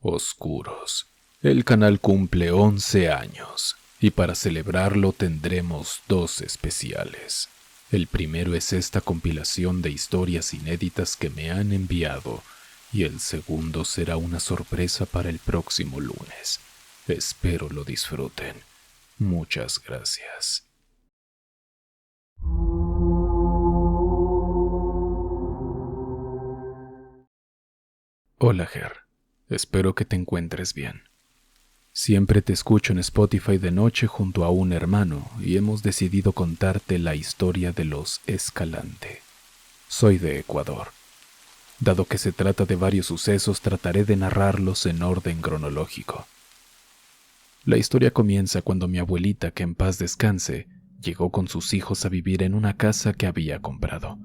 Oscuros. El canal cumple 11 años y para celebrarlo tendremos dos especiales. El primero es esta compilación de historias inéditas que me han enviado y el segundo será una sorpresa para el próximo lunes. Espero lo disfruten. Muchas gracias. Hola Ger, espero que te encuentres bien. Siempre te escucho en Spotify de noche junto a un hermano y hemos decidido contarte la historia de los Escalante. Soy de Ecuador. Dado que se trata de varios sucesos, trataré de narrarlos en orden cronológico. La historia comienza cuando mi abuelita, que en paz descanse, llegó con sus hijos a vivir en una casa que había comprado.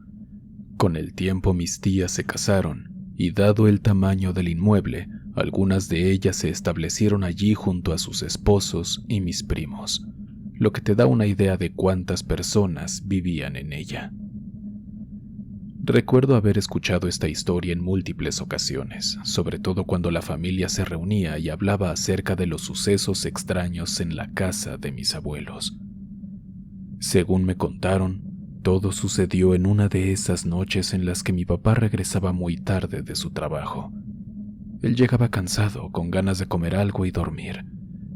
Con el tiempo mis tías se casaron y dado el tamaño del inmueble, algunas de ellas se establecieron allí junto a sus esposos y mis primos, lo que te da una idea de cuántas personas vivían en ella. Recuerdo haber escuchado esta historia en múltiples ocasiones, sobre todo cuando la familia se reunía y hablaba acerca de los sucesos extraños en la casa de mis abuelos. Según me contaron, todo sucedió en una de esas noches en las que mi papá regresaba muy tarde de su trabajo. Él llegaba cansado, con ganas de comer algo y dormir.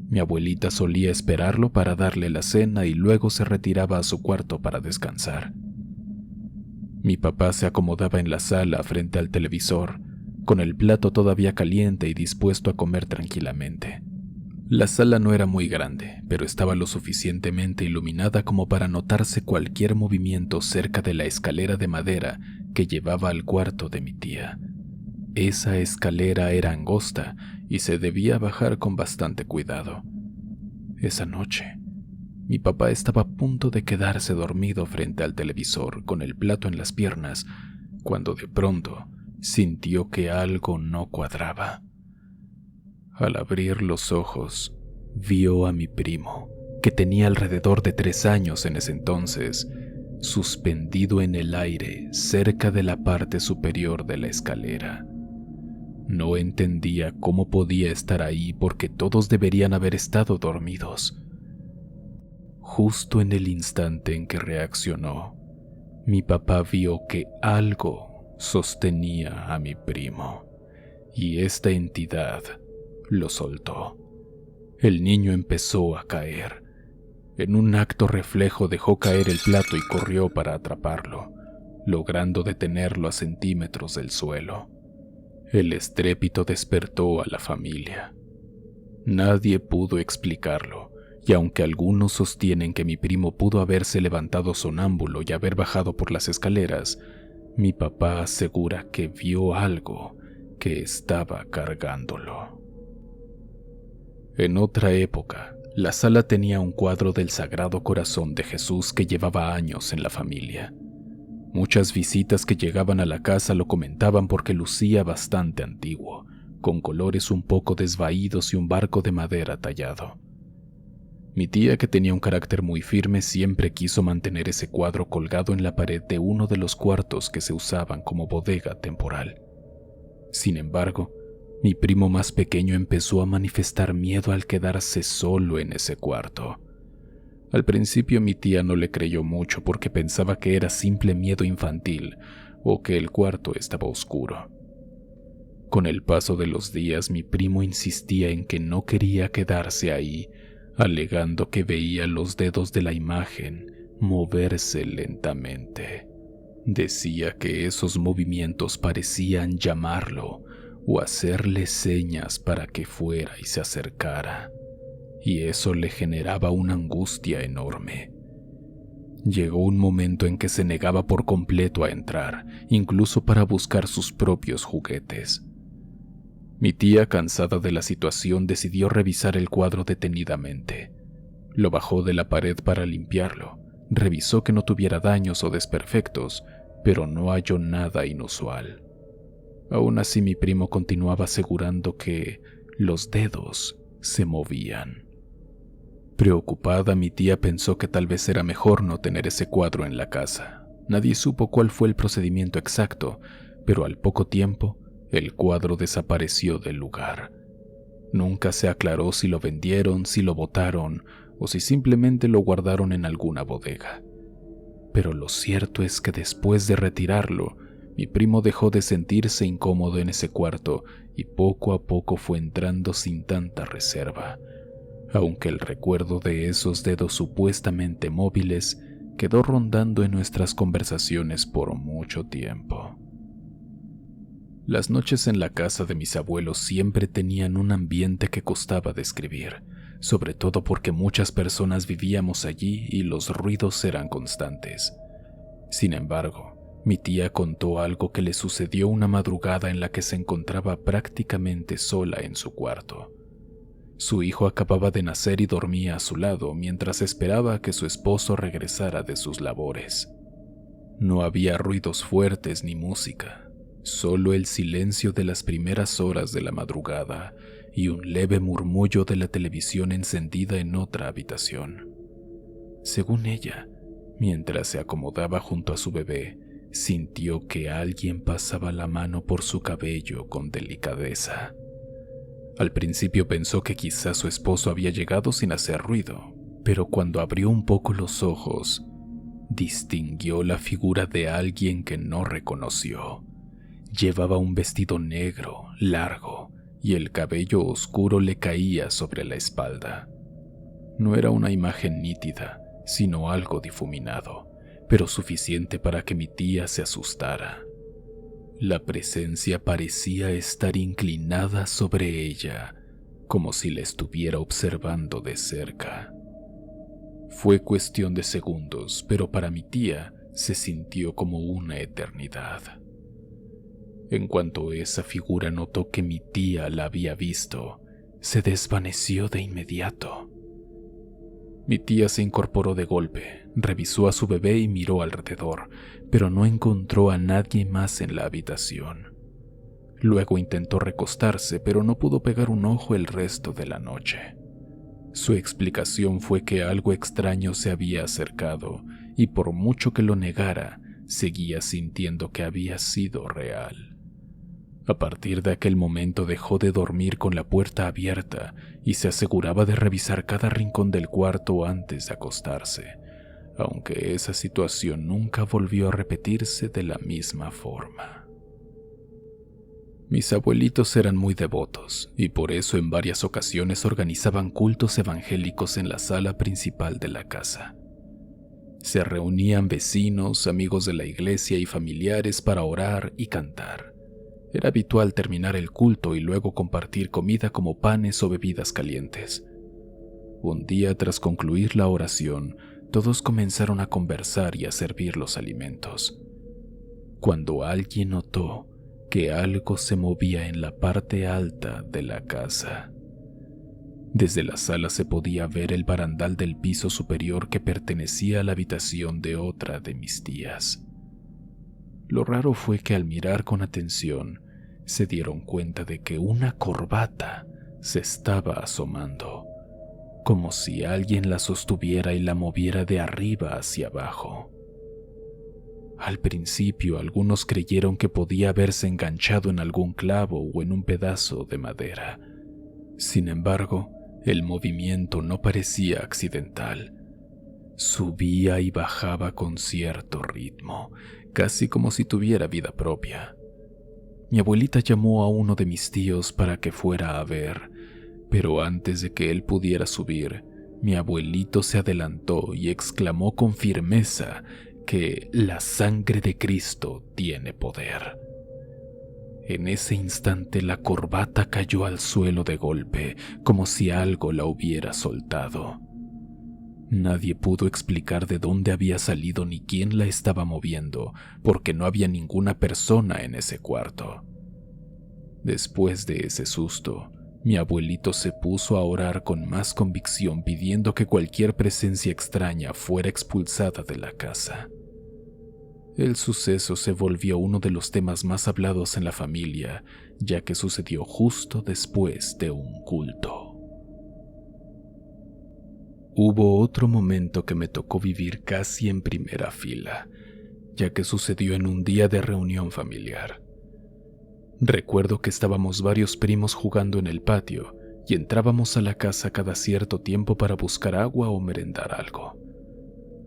Mi abuelita solía esperarlo para darle la cena y luego se retiraba a su cuarto para descansar. Mi papá se acomodaba en la sala frente al televisor, con el plato todavía caliente y dispuesto a comer tranquilamente. La sala no era muy grande, pero estaba lo suficientemente iluminada como para notarse cualquier movimiento cerca de la escalera de madera que llevaba al cuarto de mi tía. Esa escalera era angosta y se debía bajar con bastante cuidado. Esa noche, mi papá estaba a punto de quedarse dormido frente al televisor con el plato en las piernas, cuando de pronto sintió que algo no cuadraba. Al abrir los ojos, vio a mi primo, que tenía alrededor de 3 años en ese entonces, suspendido en el aire cerca de la parte superior de la escalera. No entendía cómo podía estar ahí porque todos deberían haber estado dormidos. Justo en el instante en que reaccionó, mi papá vio que algo sostenía a mi primo, y esta entidad lo soltó. El niño empezó a caer. En un acto reflejo dejó caer el plato y corrió para atraparlo, logrando detenerlo a centímetros del suelo. El estrépito despertó a la familia. Nadie pudo explicarlo, y aunque algunos sostienen que mi primo pudo haberse levantado sonámbulo y haber bajado por las escaleras, mi papá asegura que vio algo que estaba cargándolo. En otra época, la sala tenía un cuadro del Sagrado Corazón de Jesús que llevaba años en la familia. Muchas visitas que llegaban a la casa lo comentaban porque lucía bastante antiguo, con colores un poco desvaídos y un barco de madera tallado. Mi tía, que tenía un carácter muy firme, siempre quiso mantener ese cuadro colgado en la pared de uno de los cuartos que se usaban como bodega temporal. Sin embargo, mi primo más pequeño empezó a manifestar miedo al quedarse solo en ese cuarto. Al principio mi tía no le creyó mucho porque pensaba que era simple miedo infantil o que el cuarto estaba oscuro. Con el paso de los días mi primo insistía en que no quería quedarse ahí, alegando que veía los dedos de la imagen moverse lentamente. Decía que esos movimientos parecían llamarlo o hacerle señas para que fuera y se acercara, y eso le generaba una angustia enorme. Llegó un momento en que se negaba por completo a entrar, incluso para buscar sus propios juguetes. Mi tía, cansada de la situación, decidió revisar el cuadro detenidamente. Lo bajó de la pared para limpiarlo, revisó que no tuviera daños o desperfectos, pero no halló nada inusual. Aún así, mi primo continuaba asegurando que los dedos se movían. Preocupada, mi tía pensó que tal vez era mejor no tener ese cuadro en la casa. Nadie supo cuál fue el procedimiento exacto, pero al poco tiempo, el cuadro desapareció del lugar Nunca se aclaró si lo vendieron, si lo botaron o si simplemente lo guardaron en alguna bodega. Pero lo cierto es que después de retirarlo, mi primo dejó de sentirse incómodo en ese cuarto y poco a poco fue entrando sin tanta reserva, aunque el recuerdo de esos dedos supuestamente móviles quedó rondando en nuestras conversaciones por mucho tiempo. Las noches en la casa de mis abuelos siempre tenían un ambiente que costaba describir, sobre todo porque muchas personas vivíamos allí y los ruidos eran constantes. Sin embargo, mi tía contó algo que le sucedió una madrugada en la que se encontraba prácticamente sola en su cuarto. Su hijo acababa de nacer y dormía a su lado mientras esperaba a que su esposo regresara de sus labores. No había ruidos fuertes ni música, solo el silencio de las primeras horas de la madrugada y un leve murmullo de la televisión encendida en otra habitación. Según ella, mientras se acomodaba junto a su bebé, sintió que alguien pasaba la mano por su cabello con delicadeza. Al principio pensó que quizás su esposo había llegado sin hacer ruido, pero cuando abrió un poco los ojos, distinguió la figura de alguien que no reconoció. Llevaba un vestido negro, largo, y el cabello oscuro le caía sobre la espalda. No era una imagen nítida, sino algo difuminado, pero suficiente para que mi tía se asustara. La presencia parecía estar inclinada sobre ella, como si la estuviera observando de cerca. Fue cuestión de segundos, pero para mi tía se sintió como una eternidad. En cuanto esa figura notó que mi tía la había visto, se desvaneció de inmediato. Mi tía se incorporó de golpe, revisó a su bebé y miró alrededor, pero no encontró a nadie más en la habitación. Luego intentó recostarse, pero no pudo pegar un ojo el resto de la noche. Su explicación fue que algo extraño se había acercado, y por mucho que lo negara, seguía sintiendo que había sido real. A partir de aquel momento dejó de dormir con la puerta abierta y se aseguraba de revisar cada rincón del cuarto antes de acostarse, aunque esa situación nunca volvió a repetirse de la misma forma. Mis abuelitos eran muy devotos y por eso en varias ocasiones organizaban cultos evangélicos en la sala principal de la casa. Se reunían vecinos, amigos de la iglesia y familiares para orar y cantar. Era habitual terminar el culto y luego compartir comida como panes o bebidas calientes. Un día, tras concluir la oración, todos comenzaron a conversar y a servir los alimentos, cuando alguien notó que algo se movía en la parte alta de la casa. Desde la sala se podía ver el barandal del piso superior que pertenecía a la habitación de otra de mis tías. Lo raro fue que al mirar con atención, se dieron cuenta de que una corbata se estaba asomando, como si alguien la sostuviera y la moviera de arriba hacia abajo. Al principio, algunos creyeron que podía haberse enganchado en algún clavo o en un pedazo de madera. Sin embargo, el movimiento no parecía accidental. Subía y bajaba con cierto ritmo, casi como si tuviera vida propia. Mi abuelita llamó a uno de mis tíos para que fuera a ver, pero antes de que él pudiera subir, mi abuelito se adelantó y exclamó con firmeza que la sangre de Cristo tiene poder. En ese instante la corbata cayó al suelo de golpe, como si algo la hubiera soltado. Nadie pudo explicar de dónde había salido ni quién la estaba moviendo, porque no había ninguna persona en ese cuarto. Después de ese susto, mi abuelito se puso a orar con más convicción, pidiendo que cualquier presencia extraña fuera expulsada de la casa. El suceso se volvió uno de los temas más hablados en la familia, ya que sucedió justo después de un culto. Hubo otro momento que me tocó vivir casi en primera fila, ya que sucedió en un día de reunión familiar. Recuerdo que estábamos varios primos jugando en el patio y entrábamos a la casa cada cierto tiempo para buscar agua o merendar algo.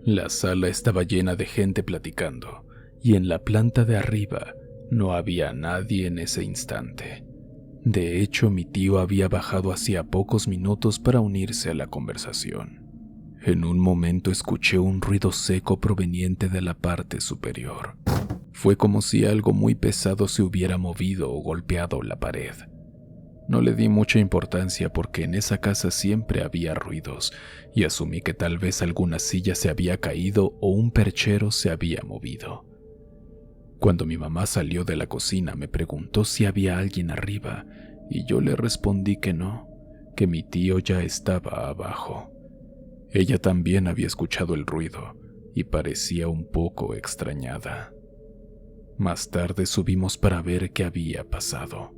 La sala estaba llena de gente platicando, y en la planta de arriba no había nadie en ese instante. De hecho, mi tío había bajado hacía pocos minutos para unirse a la conversación. En un momento escuché un ruido seco proveniente de la parte superior. Fue como si algo muy pesado se hubiera movido o golpeado la pared. No le di mucha importancia porque en esa casa siempre había ruidos y asumí que tal vez alguna silla se había caído o un perchero se había movido. Cuando mi mamá salió de la cocina me preguntó si había alguien arriba y yo le respondí que no, que mi tío ya estaba abajo. Ella también había escuchado el ruido y parecía un poco extrañada. Más tarde subimos para ver qué había pasado.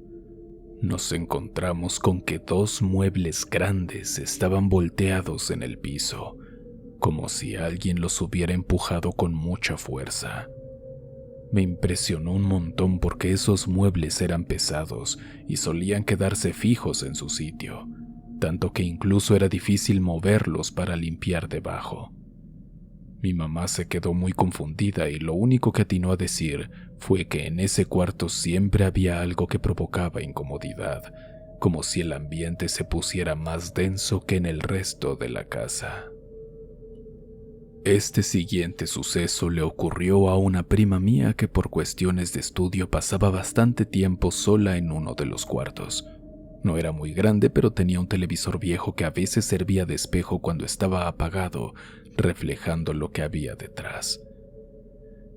Nos encontramos con que 2 muebles grandes estaban volteados en el piso, como si alguien los hubiera empujado con mucha fuerza. Me impresionó un montón porque esos muebles eran pesados y solían quedarse fijos en su sitio, tanto que incluso era difícil moverlos para limpiar debajo. Mi mamá se quedó muy confundida y lo único que atinó a decir fue que en ese cuarto siempre había algo que provocaba incomodidad, como si el ambiente se pusiera más denso que en el resto de la casa. Este siguiente suceso le ocurrió a una prima mía que por cuestiones de estudio pasaba bastante tiempo sola en uno de los cuartos. No era muy grande, pero tenía un televisor viejo que a veces servía de espejo cuando estaba apagado, reflejando lo que había detrás.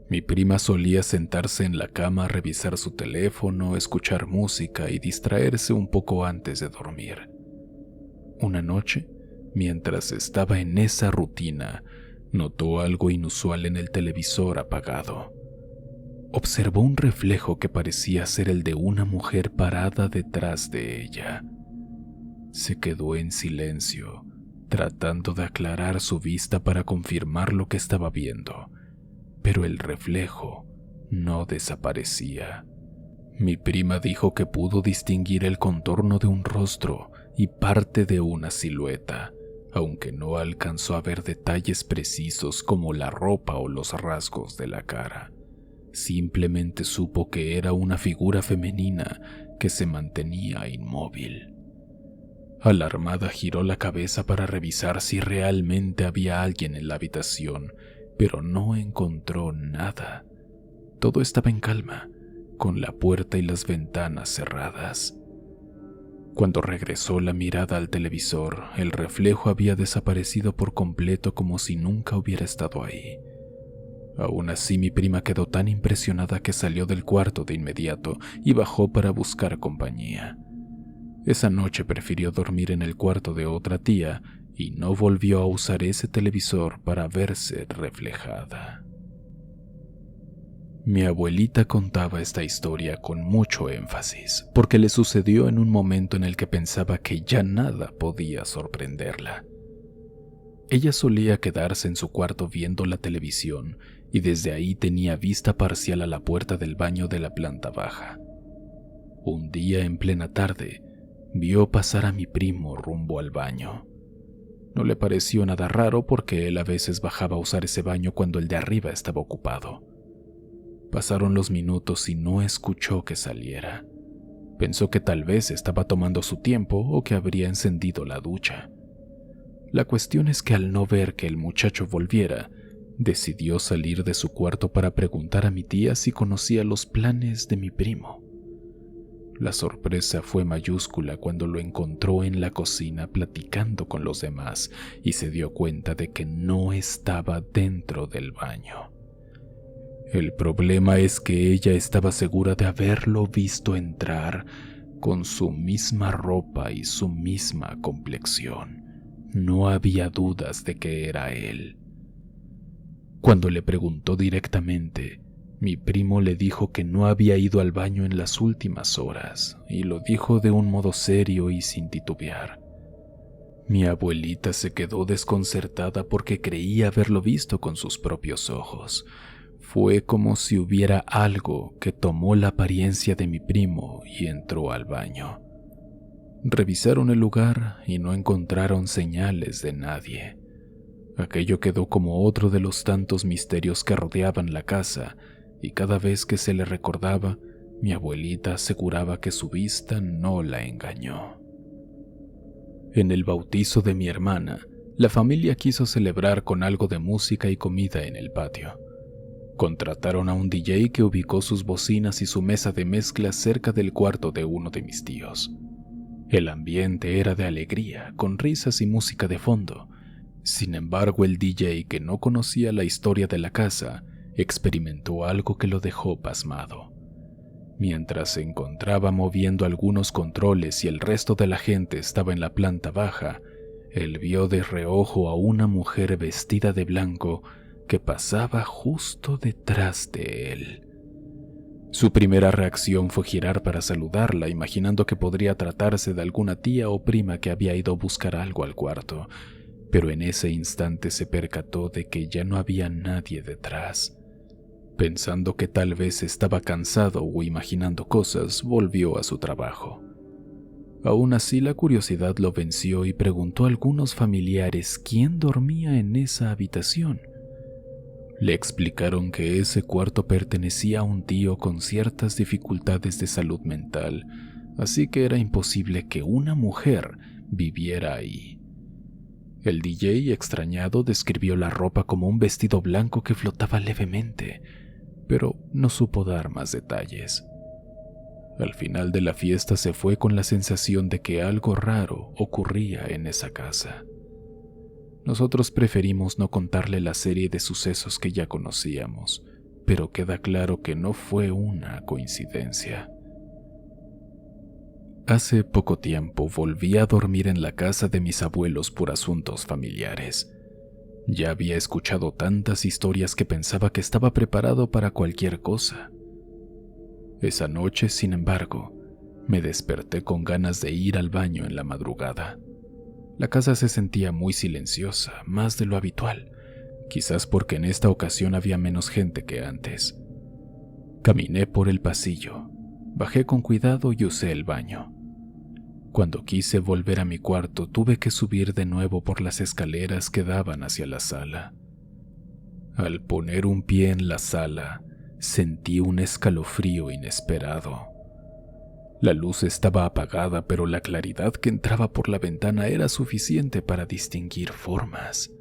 Mi prima solía sentarse en la cama a revisar su teléfono, escuchar música y distraerse un poco antes de dormir. Una noche, mientras estaba en esa rutina, notó algo inusual en el televisor apagado. Observó un reflejo que parecía ser el de una mujer parada detrás de ella. Se quedó en silencio, tratando de aclarar su vista para confirmar lo que estaba viendo, pero el reflejo no desaparecía. Mi prima dijo que pudo distinguir el contorno de un rostro y parte de una silueta, aunque no alcanzó a ver detalles precisos como la ropa o los rasgos de la cara. Simplemente supo que era una figura femenina que se mantenía inmóvil. Alarmada giró la cabeza para revisar si realmente había alguien en la habitación, pero no encontró nada. Todo estaba en calma, con la puerta y las ventanas cerradas. Cuando regresó la mirada al televisor, el reflejo había desaparecido por completo como si nunca hubiera estado ahí. Aún así, mi prima quedó tan impresionada que salió del cuarto de inmediato y bajó para buscar compañía. Esa noche prefirió dormir en el cuarto de otra tía y no volvió a usar ese televisor para verse reflejada. Mi abuelita contaba esta historia con mucho énfasis, porque le sucedió en un momento en el que pensaba que ya nada podía sorprenderla. Ella solía quedarse en su cuarto viendo la televisión y desde ahí tenía vista parcial a la puerta del baño de la planta baja. Un día en plena tarde, vio pasar a mi primo rumbo al baño. No le pareció nada raro porque él a veces bajaba a usar ese baño cuando el de arriba estaba ocupado. Pasaron los minutos y no escuchó que saliera. Pensó que tal vez estaba tomando su tiempo o que habría encendido la ducha. La cuestión es que al no ver que el muchacho volviera, decidió salir de su cuarto para preguntar a mi tía si conocía los planes de mi primo. La sorpresa fue mayúscula cuando lo encontró en la cocina platicando con los demás y se dio cuenta de que no estaba dentro del baño. El problema es que ella estaba segura de haberlo visto entrar con su misma ropa y su misma complexión. No había dudas de que era él. Cuando le preguntó directamente, mi primo le dijo que no había ido al baño en las últimas horas, y lo dijo de un modo serio y sin titubear. Mi abuelita se quedó desconcertada porque creía haberlo visto con sus propios ojos. Fue como si hubiera algo que tomó la apariencia de mi primo y entró al baño. Revisaron el lugar y no encontraron señales de nadie. Aquello quedó como otro de los tantos misterios que rodeaban la casa, y cada vez que se le recordaba, mi abuelita aseguraba que su vista no la engañó. En el bautizo de mi hermana, la familia quiso celebrar con algo de música y comida en el patio. Contrataron a un DJ que ubicó sus bocinas y su mesa de mezcla cerca del cuarto de uno de mis tíos. El ambiente era de alegría, con risas y música de fondo. Sin embargo, el DJ, que no conocía la historia de la casa, experimentó algo que lo dejó pasmado. Mientras se encontraba moviendo algunos controles y el resto de la gente estaba en la planta baja, él vio de reojo a una mujer vestida de blanco que pasaba justo detrás de él. Su primera reacción fue girar para saludarla, imaginando que podría tratarse de alguna tía o prima que había ido a buscar algo al cuarto, pero en ese instante se percató de que ya no había nadie detrás. Pensando que tal vez estaba cansado o imaginando cosas, volvió a su trabajo. Aún así, la curiosidad lo venció y preguntó a algunos familiares quién dormía en esa habitación. Le explicaron que ese cuarto pertenecía a un tío con ciertas dificultades de salud mental, así que era imposible que una mujer viviera ahí. El DJ, extrañado, describió la ropa como un vestido blanco que flotaba levemente, pero no supo dar más detalles. Al final de la fiesta se fue con la sensación de que algo raro ocurría en esa casa. Nosotros preferimos no contarle la serie de sucesos que ya conocíamos, pero queda claro que no fue una coincidencia. Hace poco tiempo volví a dormir en la casa de mis abuelos por asuntos familiares. Ya había escuchado tantas historias que pensaba que estaba preparado para cualquier cosa. Esa noche, sin embargo, me desperté con ganas de ir al baño en la madrugada. La casa se sentía muy silenciosa, más de lo habitual, quizás porque en esta ocasión había menos gente que antes. Caminé por el pasillo, bajé con cuidado y usé el baño. Cuando quise volver a mi cuarto, tuve que subir de nuevo por las escaleras que daban hacia la sala. Al poner un pie en la sala, sentí un escalofrío inesperado. La luz estaba apagada, pero la claridad que entraba por la ventana era suficiente para distinguir formas.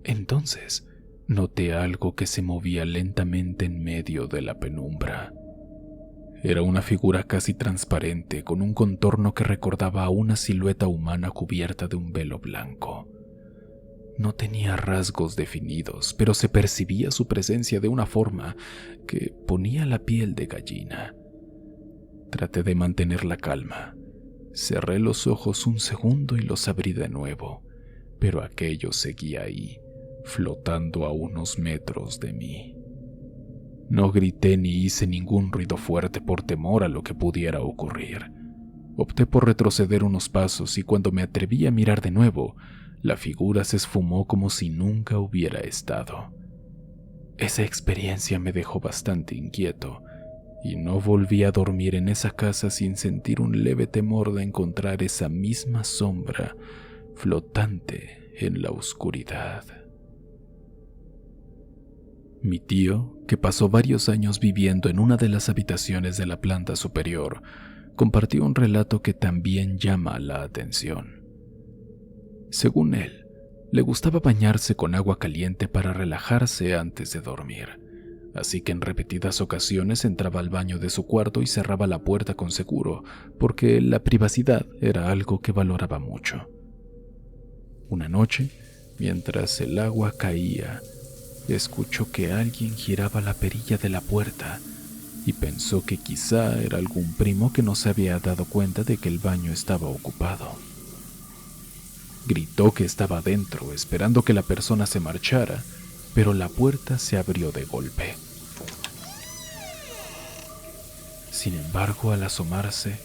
Entonces, noté algo que se movía lentamente en medio de la penumbra. Era una figura casi transparente, con un contorno que recordaba a una silueta humana cubierta de un velo blanco. No tenía rasgos definidos, pero se percibía su presencia de una forma que ponía la piel de gallina. Traté de mantener la calma. Cerré los ojos un segundo y los abrí de nuevo, pero aquello seguía ahí, flotando a unos metros de mí. No grité ni hice ningún ruido fuerte por temor a lo que pudiera ocurrir. Opté por retroceder unos pasos y cuando me atreví a mirar de nuevo, la figura se esfumó como si nunca hubiera estado. Esa experiencia me dejó bastante inquieto y no volví a dormir en esa casa sin sentir un leve temor de encontrar esa misma sombra flotante en la oscuridad. Mi tío, que pasó varios años viviendo en una de las habitaciones de la planta superior, compartió un relato que también llama la atención. Según él, le gustaba bañarse con agua caliente para relajarse antes de dormir, así que en repetidas ocasiones entraba al baño de su cuarto y cerraba la puerta con seguro, porque la privacidad era algo que valoraba mucho. Una noche, mientras el agua caía, escuchó que alguien giraba la perilla de la puerta y pensó que quizá era algún primo que no se había dado cuenta de que el baño estaba ocupado. Gritó que estaba adentro, esperando que la persona se marchara, pero la puerta se abrió de golpe. Sin embargo, al asomarse,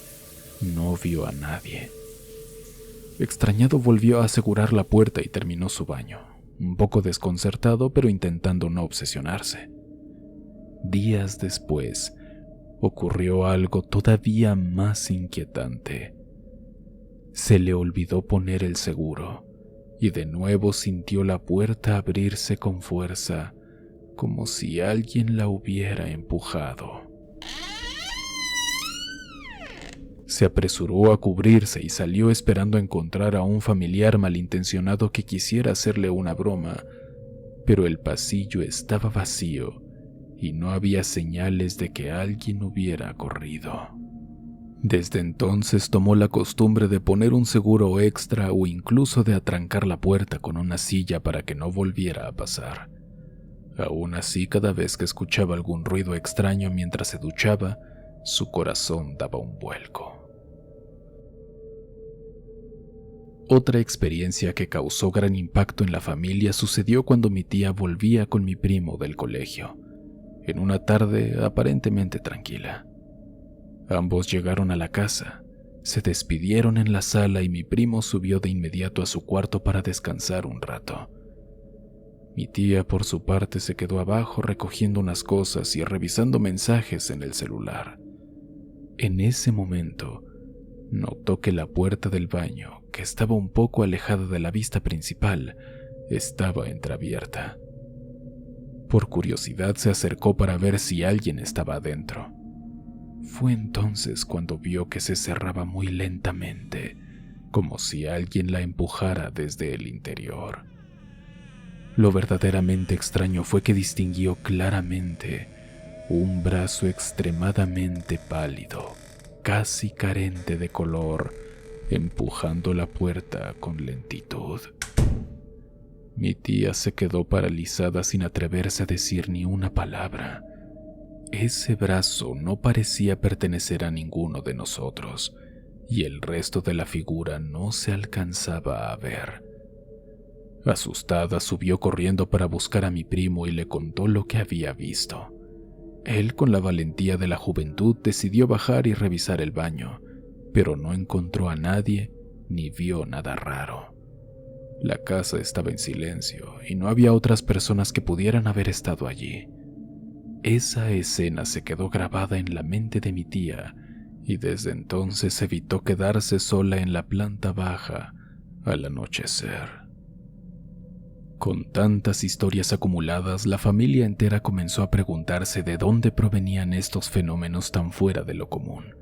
no vio a nadie. Extrañado, volvió a asegurar la puerta y terminó su baño, un poco desconcertado, pero intentando no obsesionarse. Días después, ocurrió algo todavía más inquietante. Se le olvidó poner el seguro y de nuevo sintió la puerta abrirse con fuerza, como si alguien la hubiera empujado. Se apresuró a cubrirse y salió esperando encontrar a un familiar malintencionado que quisiera hacerle una broma, pero el pasillo estaba vacío y no había señales de que alguien hubiera corrido. Desde entonces tomó la costumbre de poner un seguro extra o incluso de atrancar la puerta con una silla para que no volviera a pasar. Aún así, cada vez que escuchaba algún ruido extraño mientras se duchaba, su corazón daba un vuelco. Otra experiencia que causó gran impacto en la familia sucedió cuando mi tía volvía con mi primo del colegio, en una tarde aparentemente tranquila. Ambos llegaron a la casa, se despidieron en la sala y mi primo subió de inmediato a su cuarto para descansar un rato. Mi tía, por su parte, se quedó abajo recogiendo unas cosas y revisando mensajes en el celular. En ese momento, notó que la puerta del baño, que estaba un poco alejada de la vista principal, estaba entreabierta. Por curiosidad se acercó para ver si alguien estaba adentro. Fue entonces cuando vio que se cerraba muy lentamente, como si alguien la empujara desde el interior. Lo verdaderamente extraño fue que distinguió claramente un brazo extremadamente pálido, casi carente de color, empujando la puerta con lentitud. Mi tía se quedó paralizada sin atreverse a decir ni una palabra. Ese brazo no parecía pertenecer a ninguno de nosotros, y el resto de la figura no se alcanzaba a ver. Asustada, subió corriendo para buscar a mi primo y le contó lo que había visto. Él, con la valentía de la juventud, decidió bajar y revisar el baño, pero no encontró a nadie ni vio nada raro. La casa estaba en silencio y no había otras personas que pudieran haber estado allí. Esa escena se quedó grabada en la mente de mi tía y desde entonces evitó quedarse sola en la planta baja al anochecer. Con tantas historias acumuladas, la familia entera comenzó a preguntarse de dónde provenían estos fenómenos tan fuera de lo común.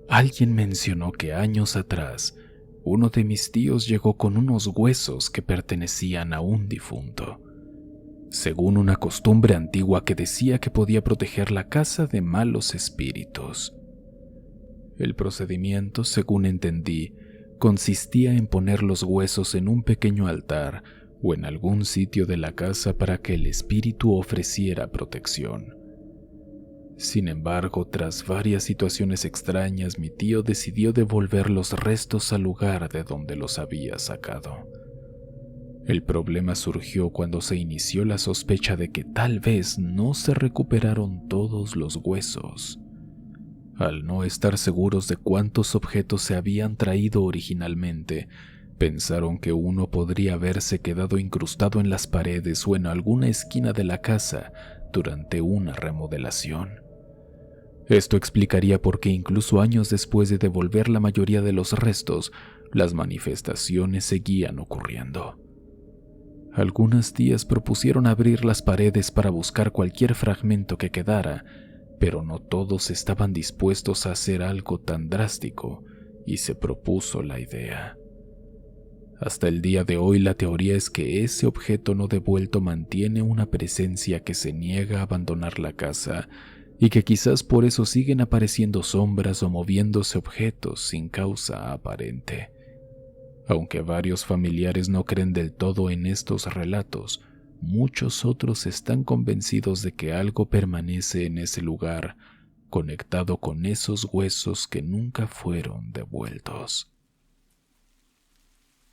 Alguien mencionó que años atrás, uno de mis tíos llegó con unos huesos que pertenecían a un difunto, según una costumbre antigua que decía que podía proteger la casa de malos espíritus. El procedimiento, según entendí, consistía en poner los huesos en un pequeño altar o en algún sitio de la casa para que el espíritu ofreciera protección. Sin embargo, tras varias situaciones extrañas, mi tío decidió devolver los restos al lugar de donde los había sacado. El problema surgió cuando se inició la sospecha de que tal vez no se recuperaron todos los huesos. Al no estar seguros de cuántos objetos se habían traído originalmente, pensaron que uno podría haberse quedado incrustado en las paredes o en alguna esquina de la casa durante una remodelación. Esto explicaría por qué incluso años después de devolver la mayoría de los restos, las manifestaciones seguían ocurriendo. Algunas tías propusieron abrir las paredes para buscar cualquier fragmento que quedara, pero no todos estaban dispuestos a hacer algo tan drástico y se propuso la idea. Hasta el día de hoy la teoría es que ese objeto no devuelto mantiene una presencia que se niega a abandonar la casa y que quizás por eso siguen apareciendo sombras o moviéndose objetos sin causa aparente. Aunque varios familiares no creen del todo en estos relatos, muchos otros están convencidos de que algo permanece en ese lugar, conectado con esos huesos que nunca fueron devueltos.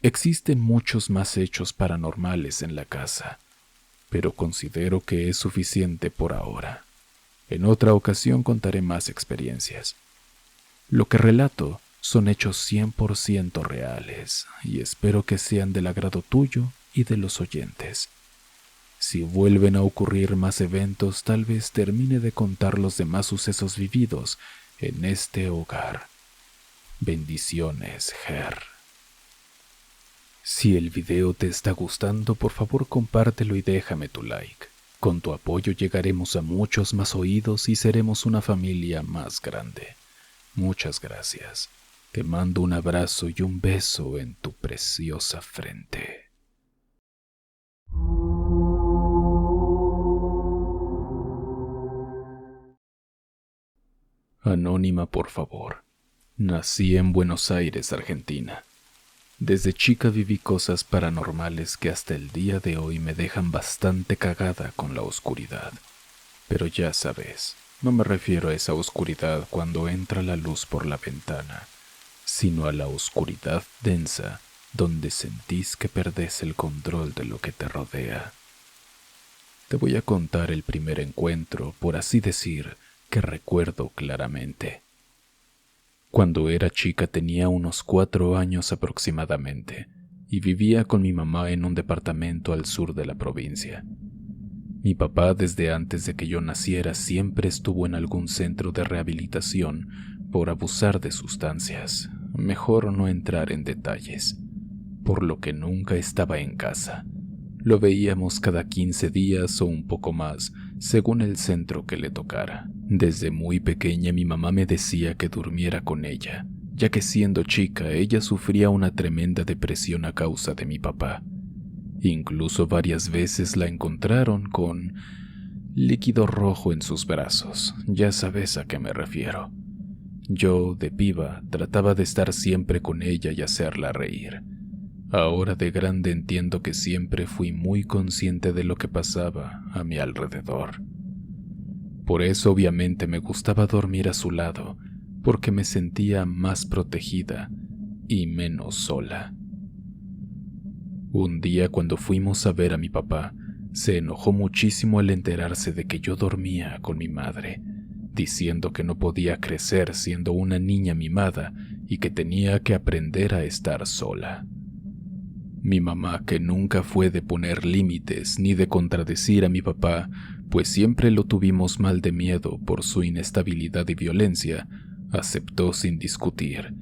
Existen muchos más hechos paranormales en la casa, pero considero que es suficiente por ahora. En otra ocasión contaré más experiencias. Lo que relato son hechos 100% reales y espero que sean del agrado tuyo y de los oyentes. Si vuelven a ocurrir más eventos, tal vez termine de contar los demás sucesos vividos en este hogar. Bendiciones, Ger. Si el video te está gustando, por favor compártelo y déjame tu like. Con tu apoyo llegaremos a muchos más oídos y seremos una familia más grande. Muchas gracias. Te mando un abrazo y un beso en tu preciosa frente. Anónima, por favor. Nací en Buenos Aires, Argentina. Desde chica viví cosas paranormales que hasta el día de hoy me dejan bastante cagada con la oscuridad. Pero ya sabes, no me refiero a esa oscuridad cuando entra la luz por la ventana, sino a la oscuridad densa donde sentís que perdés el control de lo que te rodea. Te voy a contar el primer encuentro, por así decir, que recuerdo claramente. Cuando era chica tenía unos 4 años aproximadamente y vivía con mi mamá en un departamento al sur de la provincia. Mi papá, desde antes de que yo naciera, siempre estuvo en algún centro de rehabilitación por abusar de sustancias. Mejor no entrar en detalles, por lo que nunca estaba en casa. Lo veíamos cada 15 días o un poco más, según el centro que le tocara. Desde muy pequeña mi mamá me decía que durmiera con ella, ya que siendo chica ella sufría una tremenda depresión a causa de mi papá. Incluso varias veces la encontraron con líquido rojo en sus brazos, ya sabes a qué me refiero. Yo, de piba, trataba de estar siempre con ella y hacerla reír. Ahora de grande entiendo que siempre fui muy consciente de lo que pasaba a mi alrededor. Por eso obviamente me gustaba dormir a su lado, porque me sentía más protegida y menos sola. Un día cuando fuimos a ver a mi papá, se enojó muchísimo al enterarse de que yo dormía con mi madre, diciendo que no podía crecer siendo una niña mimada y que tenía que aprender a estar sola. Mi mamá, que nunca fue de poner límites ni de contradecir a mi papá, pues siempre lo tuvimos mal de miedo por su inestabilidad y violencia, aceptó sin discutir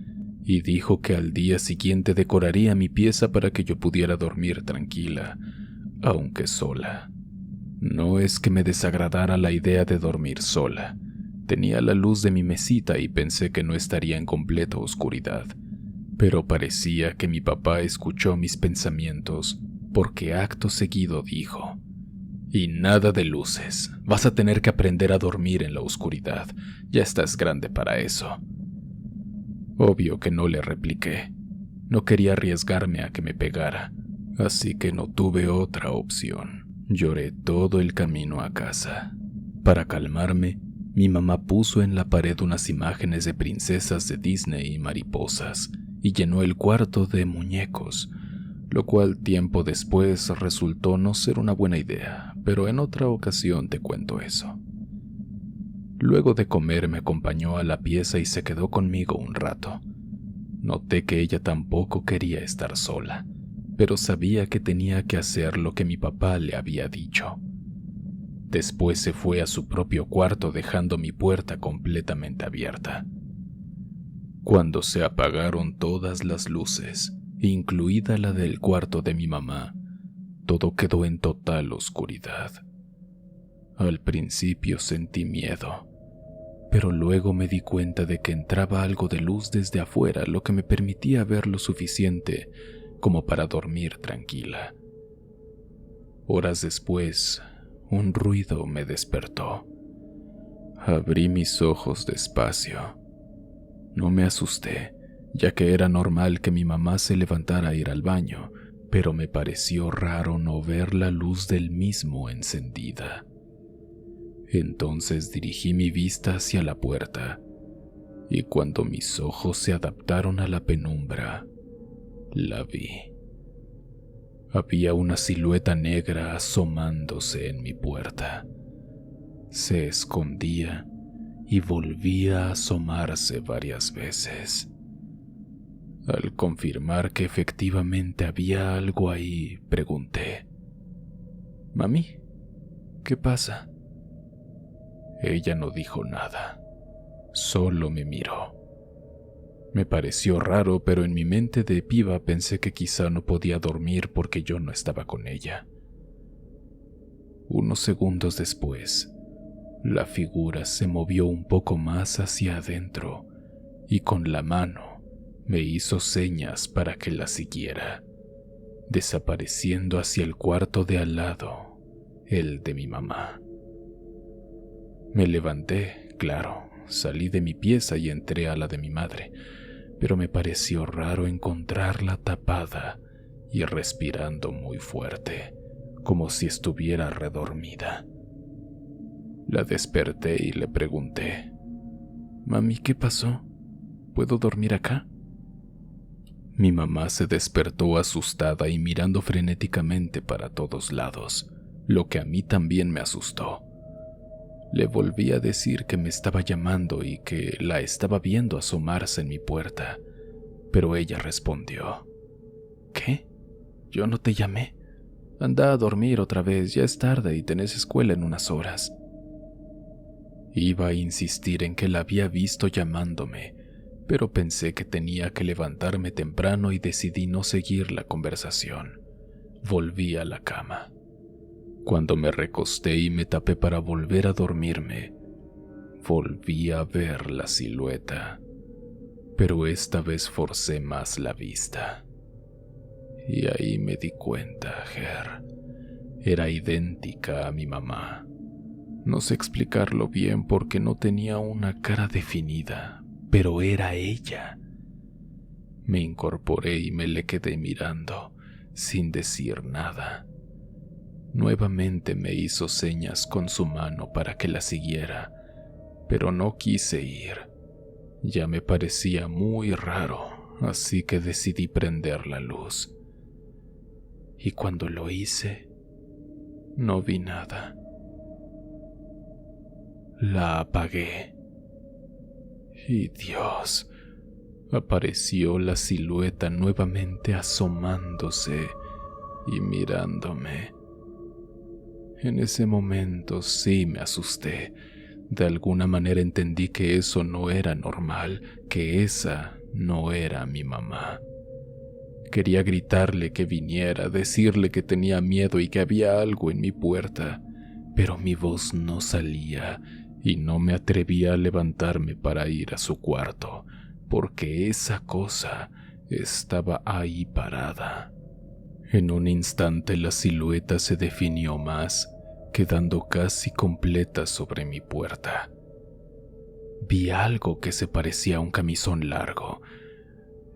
y dijo que al día siguiente decoraría mi pieza para que yo pudiera dormir tranquila, aunque sola. No es que me desagradara la idea de dormir sola. Tenía la luz de mi mesita y pensé que no estaría en completa oscuridad. Pero parecía que mi papá escuchó mis pensamientos, porque acto seguido dijo: «Y nada de luces, vas a tener que aprender a dormir en la oscuridad, ya estás grande para eso». Obvio que no le repliqué, no quería arriesgarme a que me pegara, así que no tuve otra opción. Lloré todo el camino a casa. Para calmarme, mi mamá puso en la pared unas imágenes de princesas de Disney y mariposas, y llenó el cuarto de muñecos, lo cual tiempo después resultó no ser una buena idea, pero en otra ocasión te cuento eso. Luego de comer me acompañó a la pieza y se quedó conmigo un rato. Noté que ella tampoco quería estar sola, pero sabía que tenía que hacer lo que mi papá le había dicho. Después se fue a su propio cuarto dejando mi puerta completamente abierta. Cuando se apagaron todas las luces, incluida la del cuarto de mi mamá, todo quedó en total oscuridad. Al principio sentí miedo, pero luego me di cuenta de que entraba algo de luz desde afuera, lo que me permitía ver lo suficiente como para dormir tranquila. Horas después, un ruido me despertó. Abrí mis ojos despacio. No me asusté, ya que era normal que mi mamá se levantara a ir al baño, pero me pareció raro no ver la luz del mismo encendida. Entonces dirigí mi vista hacia la puerta, y cuando mis ojos se adaptaron a la penumbra, la vi. Había una silueta negra asomándose en mi puerta. Se escondía y volvía a asomarse varias veces. Al confirmar que efectivamente había algo ahí, pregunté: «Mami, ¿qué pasa?». Ella no dijo nada, solo me miró. Me pareció raro, pero en mi mente de piba pensé que quizá no podía dormir porque yo no estaba con ella. Unos segundos después, la figura se movió un poco más hacia adentro y con la mano me hizo señas para que la siguiera, desapareciendo hacia el cuarto de al lado, el de mi mamá. Me levanté, claro, salí de mi pieza y entré a la de mi madre, pero me pareció raro encontrarla tapada y respirando muy fuerte, como si estuviera redormida. La desperté y le pregunté: «Mami, ¿qué pasó? ¿Puedo dormir acá?». Mi mamá se despertó asustada y mirando frenéticamente para todos lados, lo que a mí también me asustó. Le volví a decir que me estaba llamando y que la estaba viendo asomarse en mi puerta, pero ella respondió: «¿Qué? Yo no te llamé. Anda a dormir otra vez, ya es tarde y tenés escuela en unas horas». Iba a insistir en que la había visto llamándome, pero pensé que tenía que levantarme temprano y decidí no seguir la conversación. Volví a la cama. Cuando me recosté y me tapé para volver a dormirme, volví a ver la silueta, pero esta vez forcé más la vista. Y ahí me di cuenta, Ger, era idéntica a mi mamá. No sé explicarlo bien porque no tenía una cara definida, pero era ella. Me incorporé y me le quedé mirando, sin decir nada. Nuevamente me hizo señas con su mano para que la siguiera, pero no quise ir. Ya me parecía muy raro, así que decidí prender la luz. Y cuando lo hice, no vi nada. La apagué. Y Dios, apareció la silueta nuevamente asomándose y mirándome. En ese momento sí me asusté. De alguna manera entendí que eso no era normal, que esa no era mi mamá. Quería gritarle que viniera, decirle que tenía miedo y que había algo en mi puerta, pero mi voz no salía y no me atrevía a levantarme para ir a su cuarto, porque esa cosa estaba ahí parada. En un instante la silueta se definió más, quedando casi completa sobre mi puerta. Vi algo que se parecía a un camisón largo,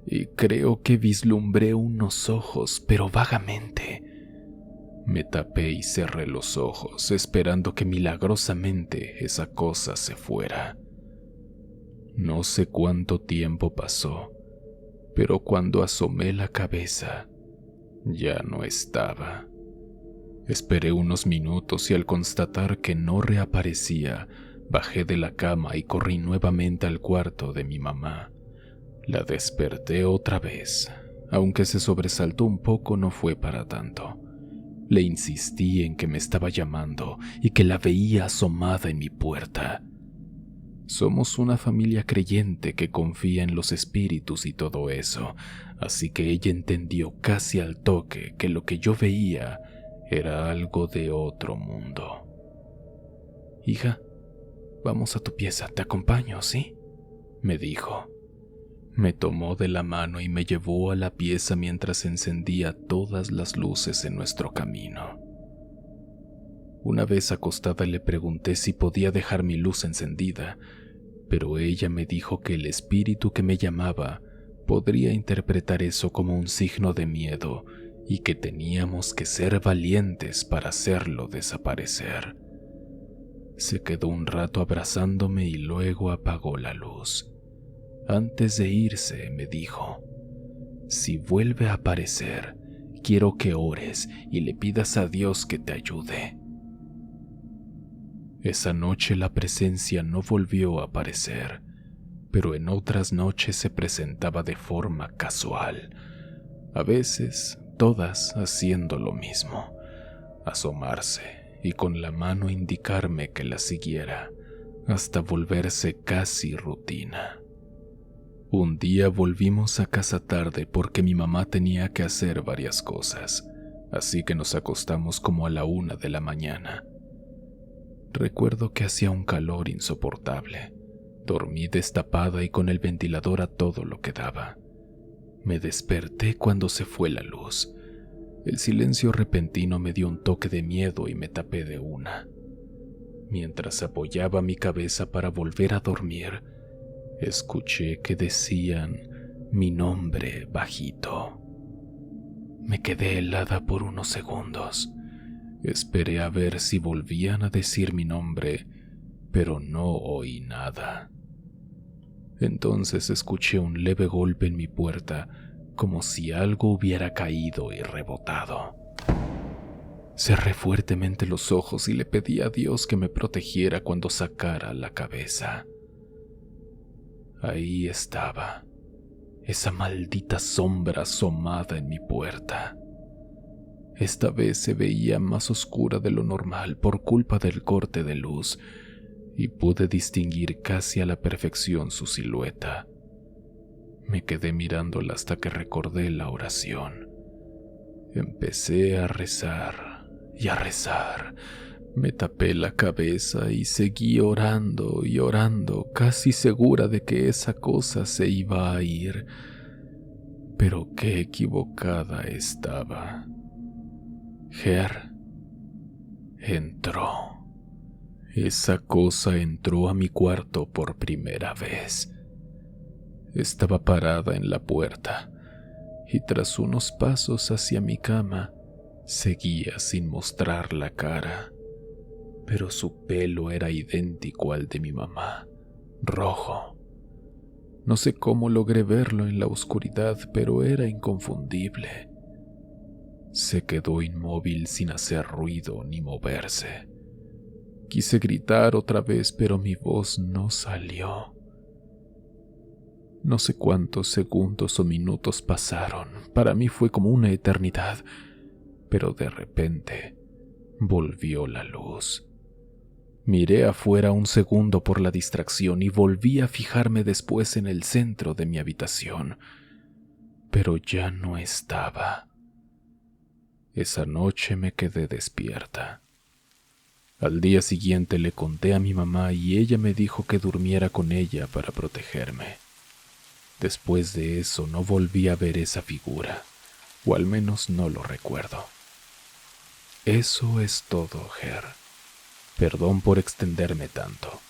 y creo que vislumbré unos ojos, pero vagamente. Me tapé y cerré los ojos, esperando que milagrosamente esa cosa se fuera. No sé cuánto tiempo pasó, pero cuando asomé la cabeza, ya no estaba. Esperé unos minutos y al constatar que no reaparecía, bajé de la cama y corrí nuevamente al cuarto de mi mamá. La desperté otra vez. Aunque se sobresaltó un poco, no fue para tanto. Le insistí en que me estaba llamando y que la veía asomada en mi puerta. Somos una familia creyente que confía en los espíritus y todo eso, así que ella entendió casi al toque que lo que yo veía era algo de otro mundo. «Hija, vamos a tu pieza, te acompaño, ¿sí?», me dijo. Me tomó de la mano y me llevó a la pieza mientras encendía todas las luces en nuestro camino. Una vez acostada le pregunté si podía dejar mi luz encendida, pero ella me dijo que el espíritu que me llamaba podría interpretar eso como un signo de miedo y que teníamos que ser valientes para hacerlo desaparecer. Se quedó un rato abrazándome y luego apagó la luz. Antes de irse me dijo: «Si vuelve a aparecer, quiero que ores y le pidas a Dios que te ayude». Esa noche la presencia no volvió a aparecer, pero en otras noches se presentaba de forma casual, a veces todas haciendo lo mismo, asomarse y con la mano indicarme que la siguiera, hasta volverse casi rutina. Un día volvimos a casa tarde porque mi mamá tenía que hacer varias cosas, así que nos acostamos como a la 1 de la mañana. Recuerdo que hacía un calor insoportable. Dormí destapada y con el ventilador a todo lo que daba. Me desperté cuando se fue la luz. El silencio repentino me dio un toque de miedo y me tapé de una. Mientras apoyaba mi cabeza para volver a dormir, escuché que decían mi nombre bajito. Me quedé helada por unos segundos. Esperé a ver si volvían a decir mi nombre, pero no oí nada. Entonces escuché un leve golpe en mi puerta, como si algo hubiera caído y rebotado. Cerré fuertemente los ojos y le pedí a Dios que me protegiera cuando sacara la cabeza. Ahí estaba, esa maldita sombra asomada en mi puerta. Esta vez se veía más oscura de lo normal por culpa del corte de luz, y pude distinguir casi a la perfección su silueta. Me quedé mirándola hasta que recordé la oración. Empecé a rezar y a rezar. Me tapé la cabeza y seguí orando y orando, casi segura de que esa cosa se iba a ir. Pero qué equivocada estaba. Ger entró. Esa cosa entró a mi cuarto por primera vez. Estaba parada en la puerta y tras unos pasos hacia mi cama, seguía sin mostrar la cara, pero su pelo era idéntico al de mi mamá, rojo. No sé cómo logré verlo en la oscuridad, pero era inconfundible. Se quedó inmóvil sin hacer ruido ni moverse. Quise gritar otra vez, pero mi voz no salió. No sé cuántos segundos o minutos pasaron. Para mí fue como una eternidad, pero de repente volvió la luz. Miré afuera un segundo por la distracción y volví a fijarme después en el centro de mi habitación, pero ya no estaba. Esa noche me quedé despierta. Al día siguiente le conté a mi mamá y ella me dijo que durmiera con ella para protegerme. Después de eso no volví a ver esa figura, o al menos no lo recuerdo. Eso es todo, Ger. Perdón por extenderme tanto.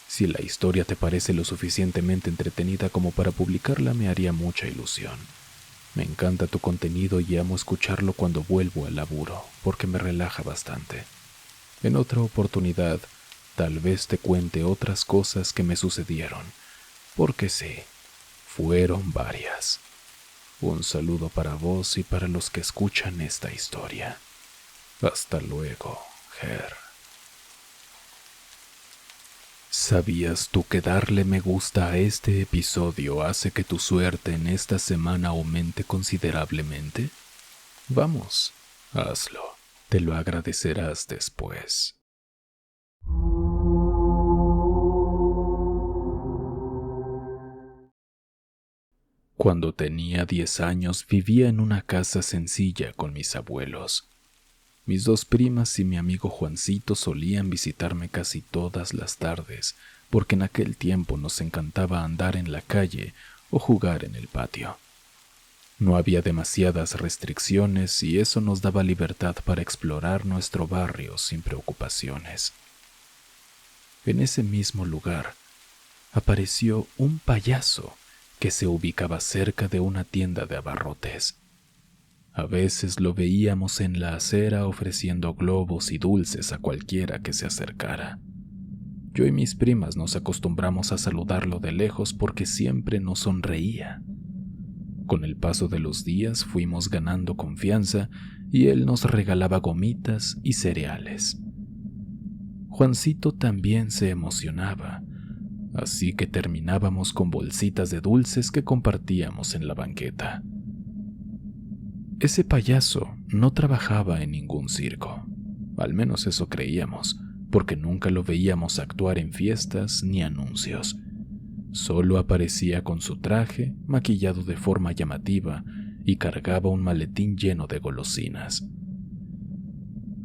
Si la historia te parece lo suficientemente entretenida como para publicarla, me haría mucha ilusión. Me encanta tu contenido y amo escucharlo cuando vuelvo al laburo, porque me relaja bastante. En otra oportunidad, tal vez te cuente otras cosas que me sucedieron, porque sí, fueron varias. Un saludo para vos y para los que escuchan esta historia. Hasta luego, Ger. ¿Sabías tú que darle me gusta a este episodio hace que tu suerte en esta semana aumente considerablemente? Vamos, hazlo. Te lo agradecerás después. Cuando tenía 10 años vivía en una casa sencilla con mis abuelos. Mis 2 primas y mi amigo Juancito solían visitarme casi todas las tardes, porque en aquel tiempo nos encantaba andar en la calle o jugar en el patio. No había demasiadas restricciones y eso nos daba libertad para explorar nuestro barrio sin preocupaciones. En ese mismo lugar apareció un payaso que se ubicaba cerca de una tienda de abarrotes. A veces lo veíamos en la acera ofreciendo globos y dulces a cualquiera que se acercara. Yo y mis primas nos acostumbramos a saludarlo de lejos porque siempre nos sonreía. Con el paso de los días fuimos ganando confianza y él nos regalaba gomitas y cereales. Juancito también se emocionaba, así que terminábamos con bolsitas de dulces que compartíamos en la banqueta. Ese payaso no trabajaba en ningún circo, al menos eso creíamos, porque nunca lo veíamos actuar en fiestas ni anuncios. Solo aparecía con su traje, maquillado de forma llamativa, y cargaba un maletín lleno de golosinas.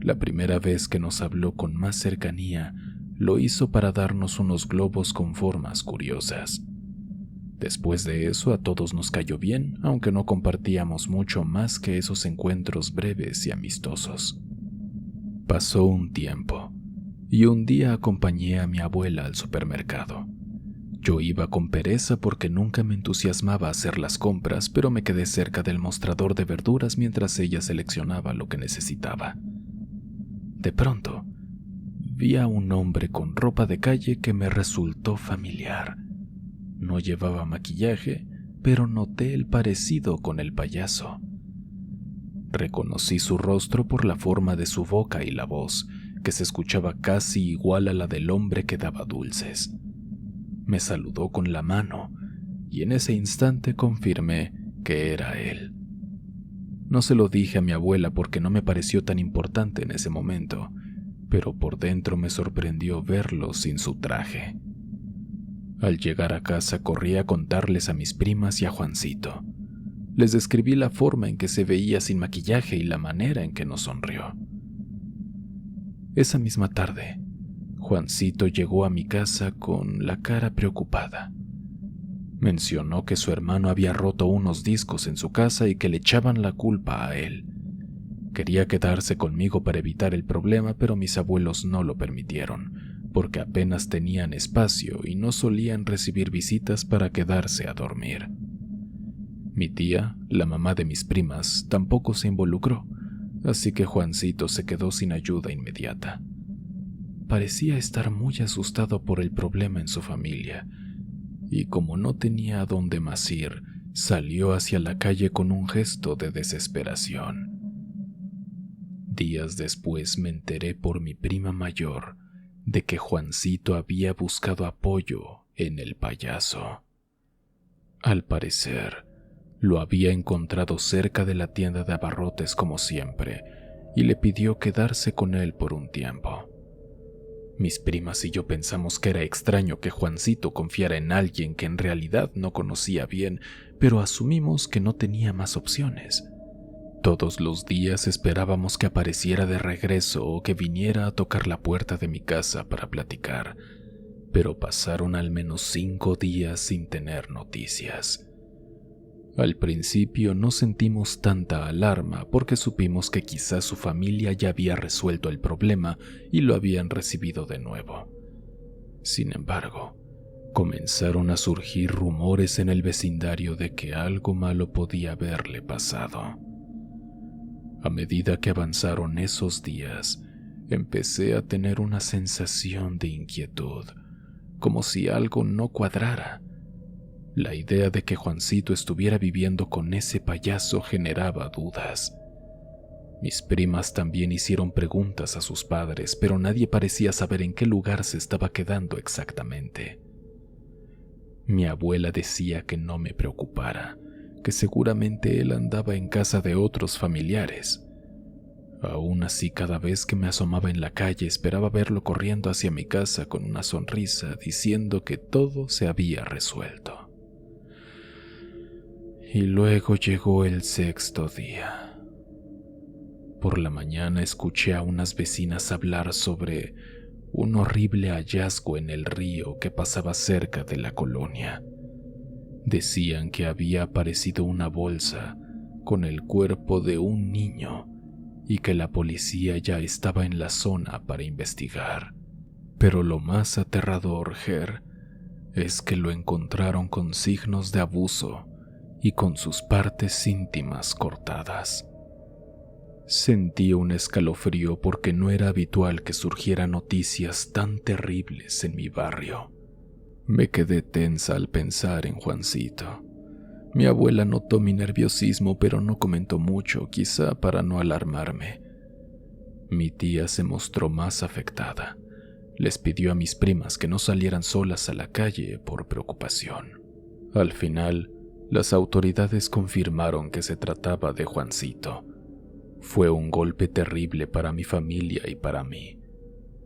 La primera vez que nos habló con más cercanía, lo hizo para darnos unos globos con formas curiosas. Después de eso a todos nos cayó bien, aunque no compartíamos mucho más que esos encuentros breves y amistosos. Pasó un tiempo, y un día acompañé a mi abuela al supermercado. Yo iba con pereza porque nunca me entusiasmaba hacer las compras, pero me quedé cerca del mostrador de verduras mientras ella seleccionaba lo que necesitaba. De pronto, vi a un hombre con ropa de calle que me resultó familiar. No llevaba maquillaje, pero noté el parecido con el payaso. Reconocí su rostro por la forma de su boca y la voz, que se escuchaba casi igual a la del hombre que daba dulces. Me saludó con la mano, y en ese instante confirmé que era él. No se lo dije a mi abuela porque no me pareció tan importante en ese momento, pero por dentro me sorprendió verlo sin su traje. Al llegar a casa corrí a contarles a mis primas y a Juancito. Les describí la forma en que se veía sin maquillaje y la manera en que nos sonrió. Esa misma tarde, Juancito llegó a mi casa con la cara preocupada. Mencionó que su hermano había roto unos discos en su casa y que le echaban la culpa a él. Quería quedarse conmigo para evitar el problema, pero mis abuelos no lo permitieron, porque apenas tenían espacio y no solían recibir visitas para quedarse a dormir. Mi tía, la mamá de mis primas, tampoco se involucró, así que Juancito se quedó sin ayuda inmediata. Parecía estar muy asustado por el problema en su familia, y como no tenía a dónde más ir, salió hacia la calle con un gesto de desesperación. Días después me enteré por mi prima mayor de que Juancito había buscado apoyo en el payaso. Al parecer, lo había encontrado cerca de la tienda de abarrotes como siempre, y le pidió quedarse con él por un tiempo. Mis primas y yo pensamos que era extraño que Juancito confiara en alguien que en realidad no conocía bien, pero asumimos que no tenía más opciones. Todos los días esperábamos que apareciera de regreso o que viniera a tocar la puerta de mi casa para platicar, pero pasaron al menos 5 días sin tener noticias. Al principio no sentimos tanta alarma porque supimos que quizás su familia ya había resuelto el problema y lo habían recibido de nuevo. Sin embargo, comenzaron a surgir rumores en el vecindario de que algo malo podía haberle pasado. A medida que avanzaron esos días, empecé a tener una sensación de inquietud, como si algo no cuadrara. La idea de que Juancito estuviera viviendo con ese payaso generaba dudas. Mis primas también hicieron preguntas a sus padres, pero nadie parecía saber en qué lugar se estaba quedando exactamente. Mi abuela decía que no me preocupara, que seguramente él andaba en casa de otros familiares. Aún así, cada vez que me asomaba en la calle esperaba verlo corriendo hacia mi casa con una sonrisa, diciendo que todo se había resuelto. Y luego llegó el 6º día. Por la mañana escuché a unas vecinas hablar sobre un horrible hallazgo en el río que pasaba cerca de la colonia. Decían que había aparecido una bolsa con el cuerpo de un niño y que la policía ya estaba en la zona para investigar. Pero lo más aterrador, Ger, es que lo encontraron con signos de abuso y con sus partes íntimas cortadas. Sentí un escalofrío porque no era habitual que surgieran noticias tan terribles en mi barrio. Me quedé tensa al pensar en Juancito. Mi abuela notó mi nerviosismo, pero no comentó mucho, quizá para no alarmarme. Mi tía se mostró más afectada. Les pidió a mis primas que no salieran solas a la calle por preocupación. Al final, las autoridades confirmaron que se trataba de Juancito. Fue un golpe terrible para mi familia y para mí.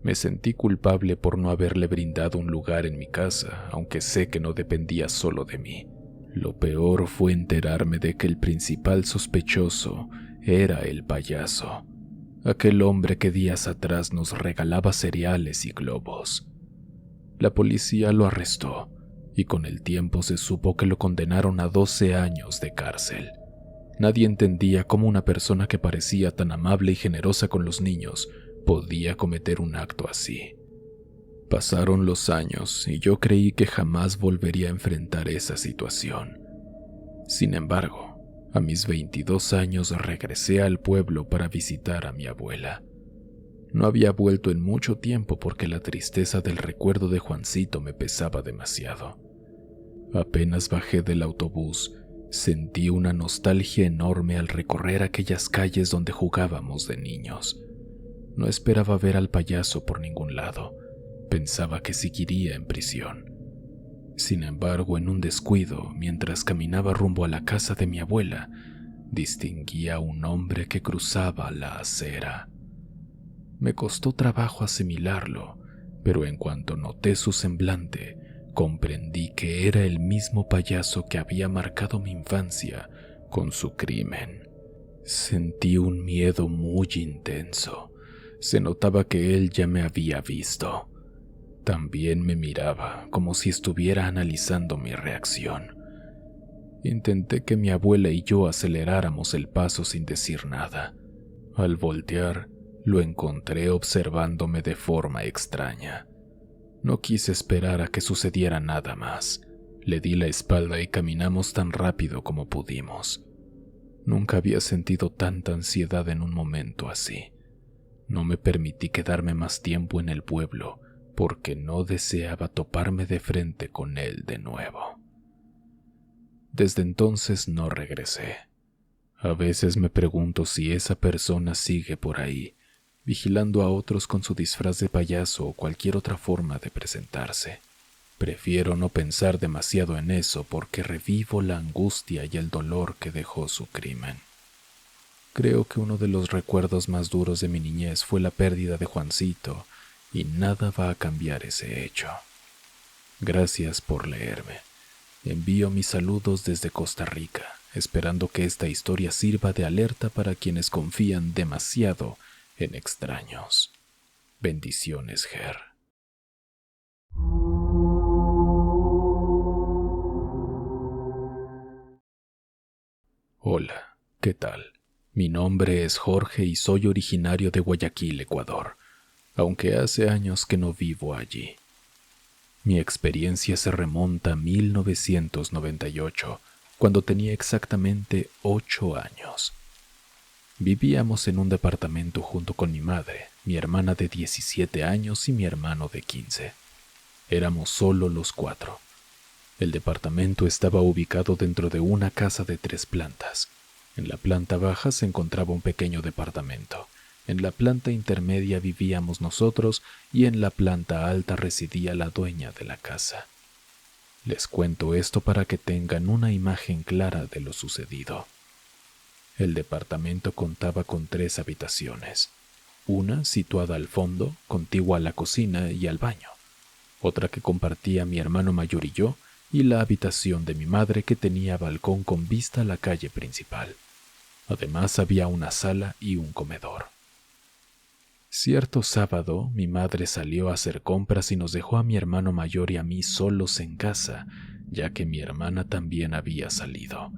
Me sentí culpable por no haberle brindado un lugar en mi casa, aunque sé que no dependía solo de mí. Lo peor fue enterarme de que el principal sospechoso era el payaso, aquel hombre que días atrás nos regalaba cereales y globos. La policía lo arrestó y con el tiempo se supo que lo condenaron a 12 años de cárcel. Nadie entendía cómo una persona que parecía tan amable y generosa con los niños podía cometer un acto así. Pasaron los años y yo creí que jamás volvería a enfrentar esa situación. Sin embargo, a mis 22 años regresé al pueblo para visitar a mi abuela. No había vuelto en mucho tiempo porque la tristeza del recuerdo de Juancito me pesaba demasiado. Apenas bajé del autobús, sentí una nostalgia enorme al recorrer aquellas calles donde jugábamos de niños. No esperaba ver al payaso por ningún lado. Pensaba que seguiría en prisión. Sin embargo, en un descuido, mientras caminaba rumbo a la casa de mi abuela, distinguí a un hombre que cruzaba la acera. Me costó trabajo asimilarlo, pero en cuanto noté su semblante, comprendí que era el mismo payaso que había marcado mi infancia con su crimen. Sentí un miedo muy intenso. Se notaba que él ya me había visto. También me miraba, como si estuviera analizando mi reacción. Intenté que mi abuela y yo aceleráramos el paso sin decir nada. Al voltear, lo encontré observándome de forma extraña. No quise esperar a que sucediera nada más. Le di la espalda y caminamos tan rápido como pudimos. Nunca había sentido tanta ansiedad en un momento así. No me permití quedarme más tiempo en el pueblo porque no deseaba toparme de frente con él de nuevo. Desde entonces no regresé. A veces me pregunto si esa persona sigue por ahí, vigilando a otros con su disfraz de payaso o cualquier otra forma de presentarse. Prefiero no pensar demasiado en eso porque revivo la angustia y el dolor que dejó su crimen. Creo que uno de los recuerdos más duros de mi niñez fue la pérdida de Juancito, y nada va a cambiar ese hecho. Gracias por leerme. Envío mis saludos desde Costa Rica, esperando que esta historia sirva de alerta para quienes confían demasiado en extraños. Bendiciones, Ger. Hola, ¿qué tal? Mi nombre es Jorge y soy originario de Guayaquil, Ecuador, aunque hace años que no vivo allí. Mi experiencia se remonta a 1998, cuando tenía exactamente 8 años. Vivíamos en un departamento junto con mi madre, mi hermana de 17 años y mi hermano de 15. Éramos solo los 4. El departamento estaba ubicado dentro de una casa de 3 plantas. En la planta baja se encontraba un pequeño departamento. En la planta intermedia vivíamos nosotros y en la planta alta residía la dueña de la casa. Les cuento esto para que tengan una imagen clara de lo sucedido. El departamento contaba con 3 habitaciones. Una situada al fondo, contigua a la cocina y al baño. Otra que compartía mi hermano mayor y yo, y la habitación de mi madre que tenía balcón con vista a la calle principal. Además había una sala y un comedor. Cierto sábado, mi madre salió a hacer compras y nos dejó a mi hermano mayor y a mí solos en casa, ya que mi hermana también había salido.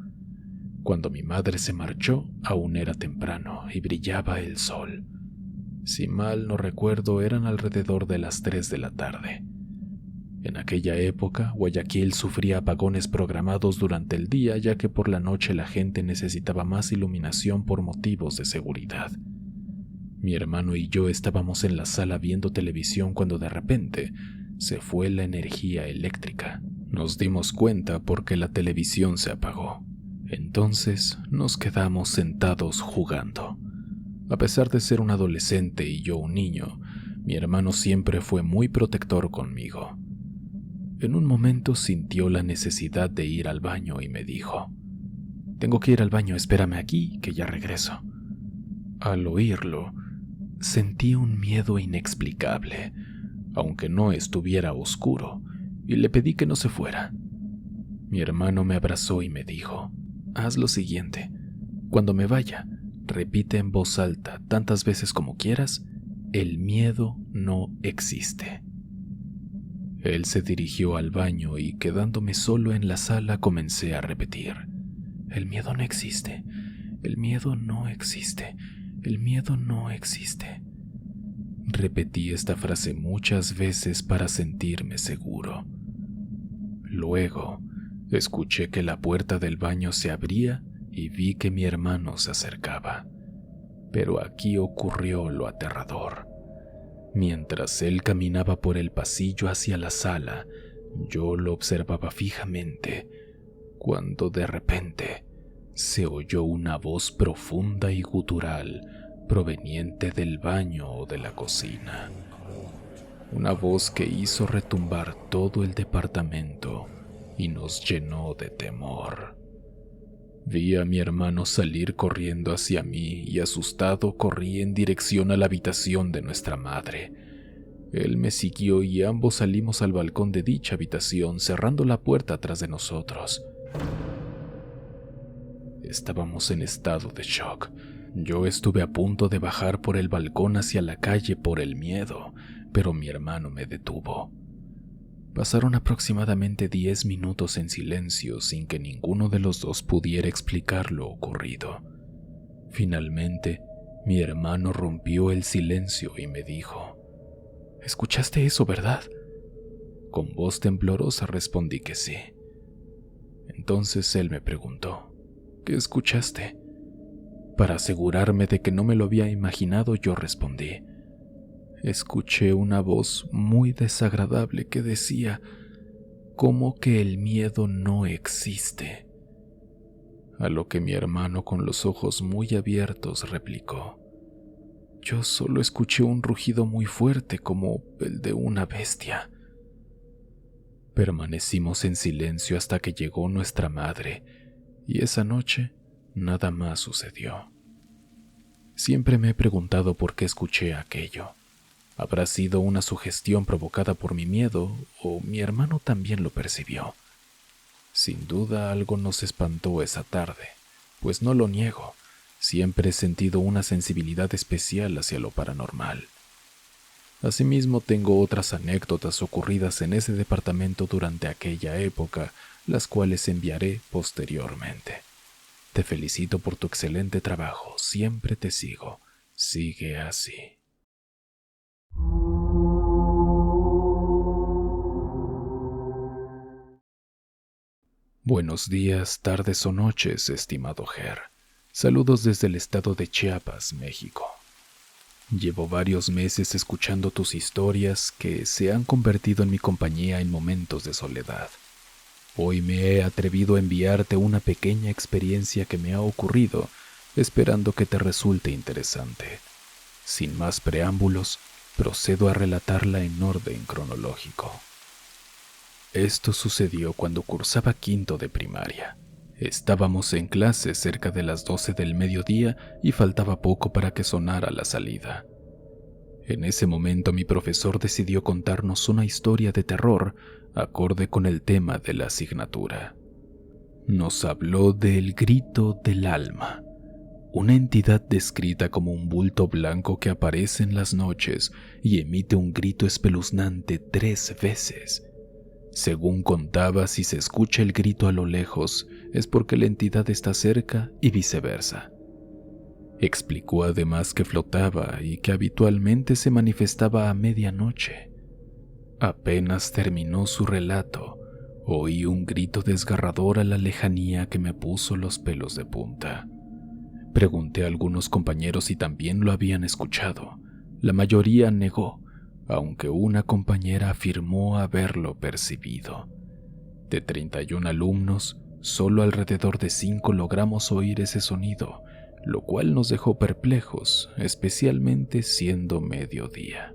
Cuando mi madre se marchó, aún era temprano y brillaba el sol. Si mal no recuerdo, eran alrededor de las 3 de la tarde. En aquella época, Guayaquil sufría apagones programados durante el día, ya que por la noche la gente necesitaba más iluminación por motivos de seguridad. Mi hermano y yo estábamos en la sala viendo televisión cuando de repente se fue la energía eléctrica. Nos dimos cuenta porque la televisión se apagó. Entonces nos quedamos sentados jugando. A pesar de ser un adolescente y yo un niño, mi hermano siempre fue muy protector conmigo. En un momento sintió la necesidad de ir al baño y me dijo: «Tengo que ir al baño, espérame aquí, que ya regreso». Al oírlo, Sentí un miedo inexplicable, aunque no estuviera oscuro, y le pedí que no se fuera. Mi hermano me abrazó y me dijo: haz lo siguiente, cuando me vaya, repite en voz alta tantas veces como quieras: el miedo no existe. Él se dirigió al baño y, quedándome solo en la sala, comencé a repetir: el miedo no existe, el miedo no existe, el miedo no existe. Repetí esta frase muchas veces para sentirme seguro. Luego, escuché que la puerta del baño se abría y vi que mi hermano se acercaba. Pero aquí ocurrió lo aterrador. Mientras él caminaba por el pasillo hacia la sala, yo lo observaba fijamente, cuando de repente se oyó una voz profunda y gutural proveniente del baño o de la cocina. Una voz que hizo retumbar todo el departamento y nos llenó de temor. Vi a mi hermano salir corriendo hacia mí y, asustado, corrí en dirección a la habitación de nuestra madre. Él me siguió y ambos salimos al balcón de dicha habitación, cerrando la puerta tras de nosotros. Estábamos en estado de shock. Yo estuve a punto de bajar por el balcón hacia la calle por el miedo, pero mi hermano me detuvo. Pasaron aproximadamente 10 minutos en silencio sin que ninguno de los dos pudiera explicar lo ocurrido. Finalmente, mi hermano rompió el silencio y me dijo: ¿escuchaste eso, verdad? Con voz temblorosa respondí que sí. Entonces él me preguntó: ¿qué escuchaste? Para asegurarme de que no me lo había imaginado, yo respondí: escuché una voz muy desagradable que decía: ¿cómo que el miedo no existe? A lo que mi hermano, con los ojos muy abiertos, replicó: yo solo escuché un rugido muy fuerte, como el de una bestia. Permanecimos en silencio hasta que llegó nuestra madre, y esa noche nada más sucedió. Siempre me he preguntado por qué escuché aquello. ¿Habrá sido una sugestión provocada por mi miedo, o mi hermano también lo percibió? Sin duda algo nos espantó esa tarde, pues no lo niego, siempre he sentido una sensibilidad especial hacia lo paranormal. Asimismo, tengo otras anécdotas ocurridas en ese departamento durante aquella época, las cuales enviaré posteriormente. Te felicito por tu excelente trabajo, siempre te sigo. Sigue así. Buenos días, tardes o noches, estimado Ger. Saludos desde el estado de Chiapas, México. Llevo varios meses escuchando tus historias que se han convertido en mi compañía en momentos de soledad. Hoy me he atrevido a enviarte una pequeña experiencia que me ha ocurrido, esperando que te resulte interesante. Sin más preámbulos, procedo a relatarla en orden cronológico. Esto sucedió cuando cursaba quinto de primaria. Estábamos en clase cerca de las 12 del mediodía y faltaba poco para que sonara la salida. En ese momento mi profesor decidió contarnos una historia de terror acorde con el tema de la asignatura. Nos habló del grito del alma, una entidad descrita como un bulto blanco que aparece en las noches y emite un grito espeluznante 3 veces. Según contaba, si se escucha el grito a lo lejos, es porque la entidad está cerca y viceversa. Explicó además que flotaba y que habitualmente se manifestaba a medianoche. Apenas terminó su relato, oí un grito desgarrador a la lejanía que me puso los pelos de punta. Pregunté a algunos compañeros si también lo habían escuchado. La mayoría negó, aunque una compañera afirmó haberlo percibido. De 31 alumnos, solo alrededor de 5 logramos oír ese sonido, lo cual nos dejó perplejos, especialmente siendo mediodía.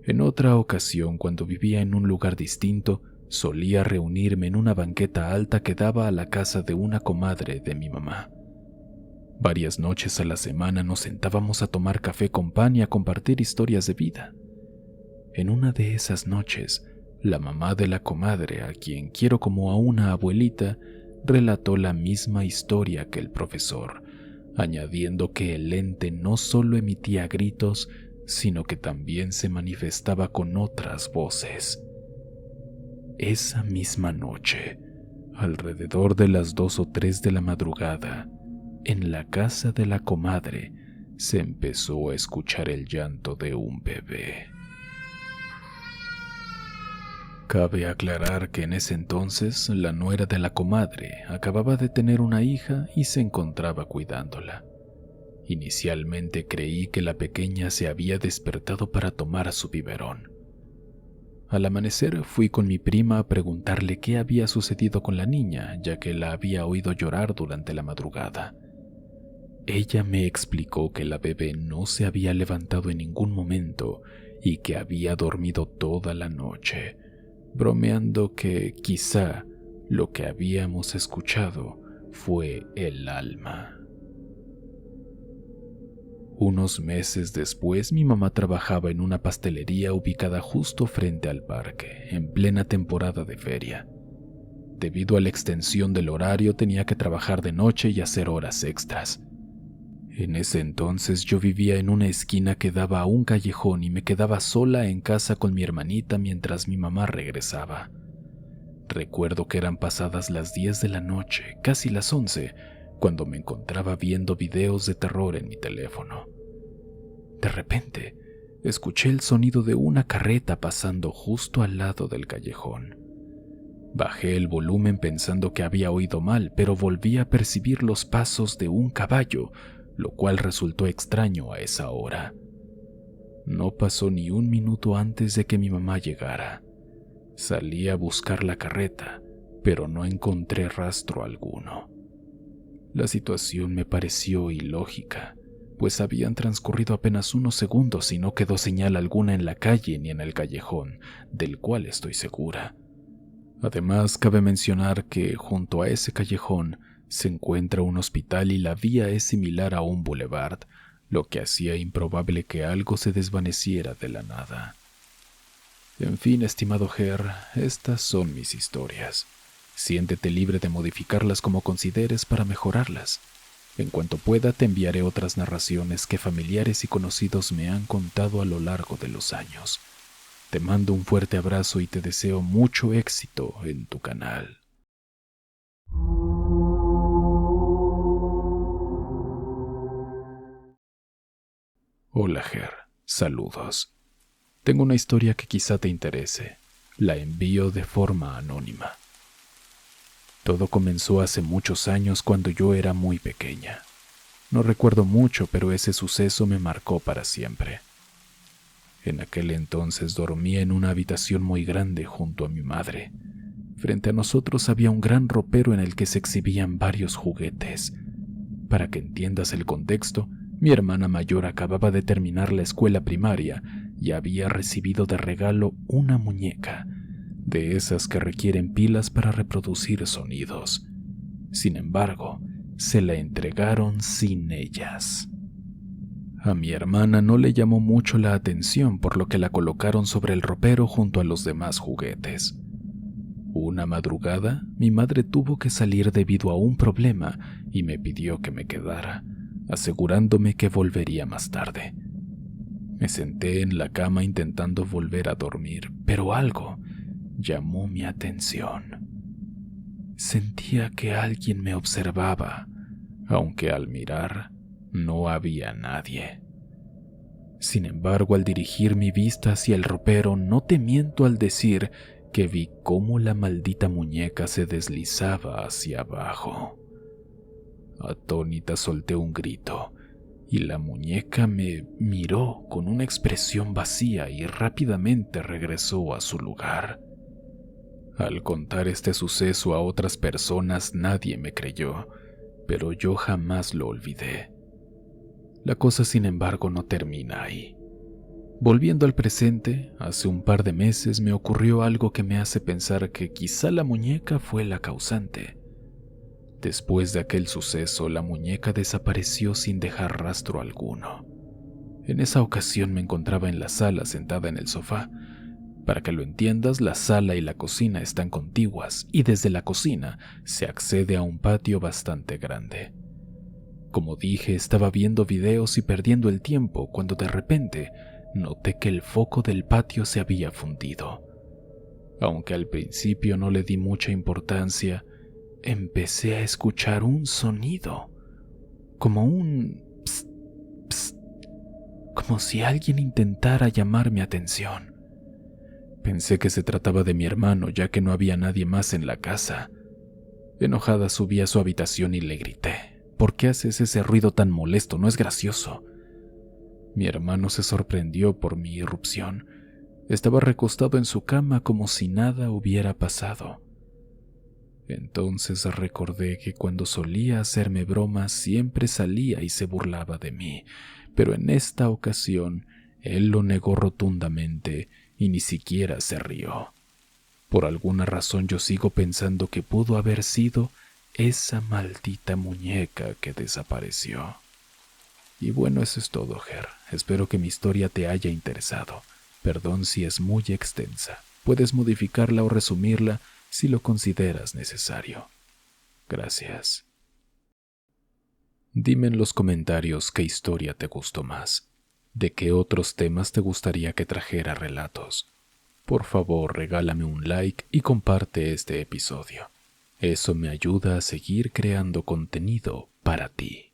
En otra ocasión, cuando vivía en un lugar distinto, solía reunirme en una banqueta alta que daba a la casa de una comadre de mi mamá. Varias noches a la semana nos sentábamos a tomar café con pan y a compartir historias de vida. En una de esas noches, la mamá de la comadre, a quien quiero como a una abuelita, relató la misma historia que el profesor, añadiendo que el ente no solo emitía gritos, sino que también se manifestaba con otras voces. Esa misma noche, alrededor de las 2 o 3 de la madrugada, en la casa de la comadre, se empezó a escuchar el llanto de un bebé. Cabe aclarar que en ese entonces la nuera de la comadre acababa de tener una hija y se encontraba cuidándola. Inicialmente creí que la pequeña se había despertado para tomar su biberón. Al amanecer fui con mi prima a preguntarle qué había sucedido con la niña, ya que la había oído llorar durante la madrugada. Ella me explicó que la bebé no se había levantado en ningún momento y que había dormido toda la noche, bromeando que quizá lo que habíamos escuchado fue el alma. Unos meses después, mi mamá trabajaba en una pastelería ubicada justo frente al parque, en plena temporada de feria. Debido a la extensión del horario, tenía que trabajar de noche y hacer horas extras. En ese entonces yo vivía en una esquina que daba a un callejón y me quedaba sola en casa con mi hermanita mientras mi mamá regresaba. Recuerdo que eran pasadas las 10 de la noche, casi las 11, cuando me encontraba viendo videos de terror en mi teléfono. De repente, escuché el sonido de una carreta pasando justo al lado del callejón. Bajé el volumen pensando que había oído mal, pero volví a percibir los pasos de un caballo, lo cual resultó extraño a esa hora. No pasó ni un minuto antes de que mi mamá llegara. Salí a buscar la carreta, pero no encontré rastro alguno. La situación me pareció ilógica, pues habían transcurrido apenas unos segundos y no quedó señal alguna en la calle ni en el callejón, del cual estoy segura. Además, cabe mencionar que junto a ese callejón se encuentra un hospital y la vía es similar a un boulevard, lo que hacía improbable que algo se desvaneciera de la nada. En fin, estimado Ger, estas son mis historias. Siéntete libre de modificarlas como consideres para mejorarlas. En cuanto pueda, te enviaré otras narraciones que familiares y conocidos me han contado a lo largo de los años. Te mando un fuerte abrazo y te deseo mucho éxito en tu canal. Hola Ger, saludos. Tengo una historia que quizá te interese. La envío de forma anónima. Todo comenzó hace muchos años cuando yo era muy pequeña. No recuerdo mucho, pero ese suceso me marcó para siempre. En aquel entonces dormía en una habitación muy grande junto a mi madre. Frente a nosotros había un gran ropero en el que se exhibían varios juguetes. Para que entiendas el contexto, mi hermana mayor acababa de terminar la escuela primaria y había recibido de regalo una muñeca, de esas que requieren pilas para reproducir sonidos. Sin embargo, se la entregaron sin ellas. A mi hermana no le llamó mucho la atención, por lo que la colocaron sobre el ropero junto a los demás juguetes. Una madrugada, mi madre tuvo que salir debido a un problema y me pidió que me quedara, asegurándome que volvería más tarde. Me senté en la cama intentando volver a dormir, pero algo llamó mi atención. Sentía que alguien me observaba, aunque al mirar no había nadie. Sin embargo, al dirigir mi vista hacia el ropero, no te miento al decir que vi cómo la maldita muñeca se deslizaba hacia abajo. Atónita solté un grito, y la muñeca me miró con una expresión vacía y rápidamente regresó a su lugar. Al contar este suceso a otras personas nadie me creyó, pero yo jamás lo olvidé. La cosa, sin embargo, no termina ahí. Volviendo al presente, hace un par de meses me ocurrió algo que me hace pensar que quizá la muñeca fue la causante. Después de aquel suceso, la muñeca desapareció sin dejar rastro alguno. En esa ocasión me encontraba en la sala sentada en el sofá. Para que lo entiendas, la sala y la cocina están contiguas y desde la cocina se accede a un patio bastante grande. Como dije, estaba viendo videos y perdiendo el tiempo cuando de repente noté que el foco del patio se había fundido. Aunque al principio no le di mucha importancia, empecé a escuchar un sonido, como un psst, psst, como si alguien intentara llamar mi atención. Pensé que se trataba de mi hermano, ya que no había nadie más en la casa. Enojada subí a su habitación y le grité: ¿por qué haces ese ruido tan molesto? No es gracioso. Mi hermano se sorprendió por mi irrupción. Estaba recostado en su cama como si nada hubiera pasado. Entonces recordé que cuando solía hacerme bromas siempre salía y se burlaba de mí, pero en esta ocasión él lo negó rotundamente y ni siquiera se rió. Por alguna razón yo sigo pensando que pudo haber sido esa maldita muñeca que desapareció. Y bueno, eso es todo, Ger. Espero que mi historia te haya interesado. Perdón si es muy extensa. Puedes modificarla o resumirla si lo consideras necesario. Gracias. Dime en los comentarios qué historia te gustó más. ¿De qué otros temas te gustaría que trajera relatos? Por favor, regálame un like y comparte este episodio. Eso me ayuda a seguir creando contenido para ti.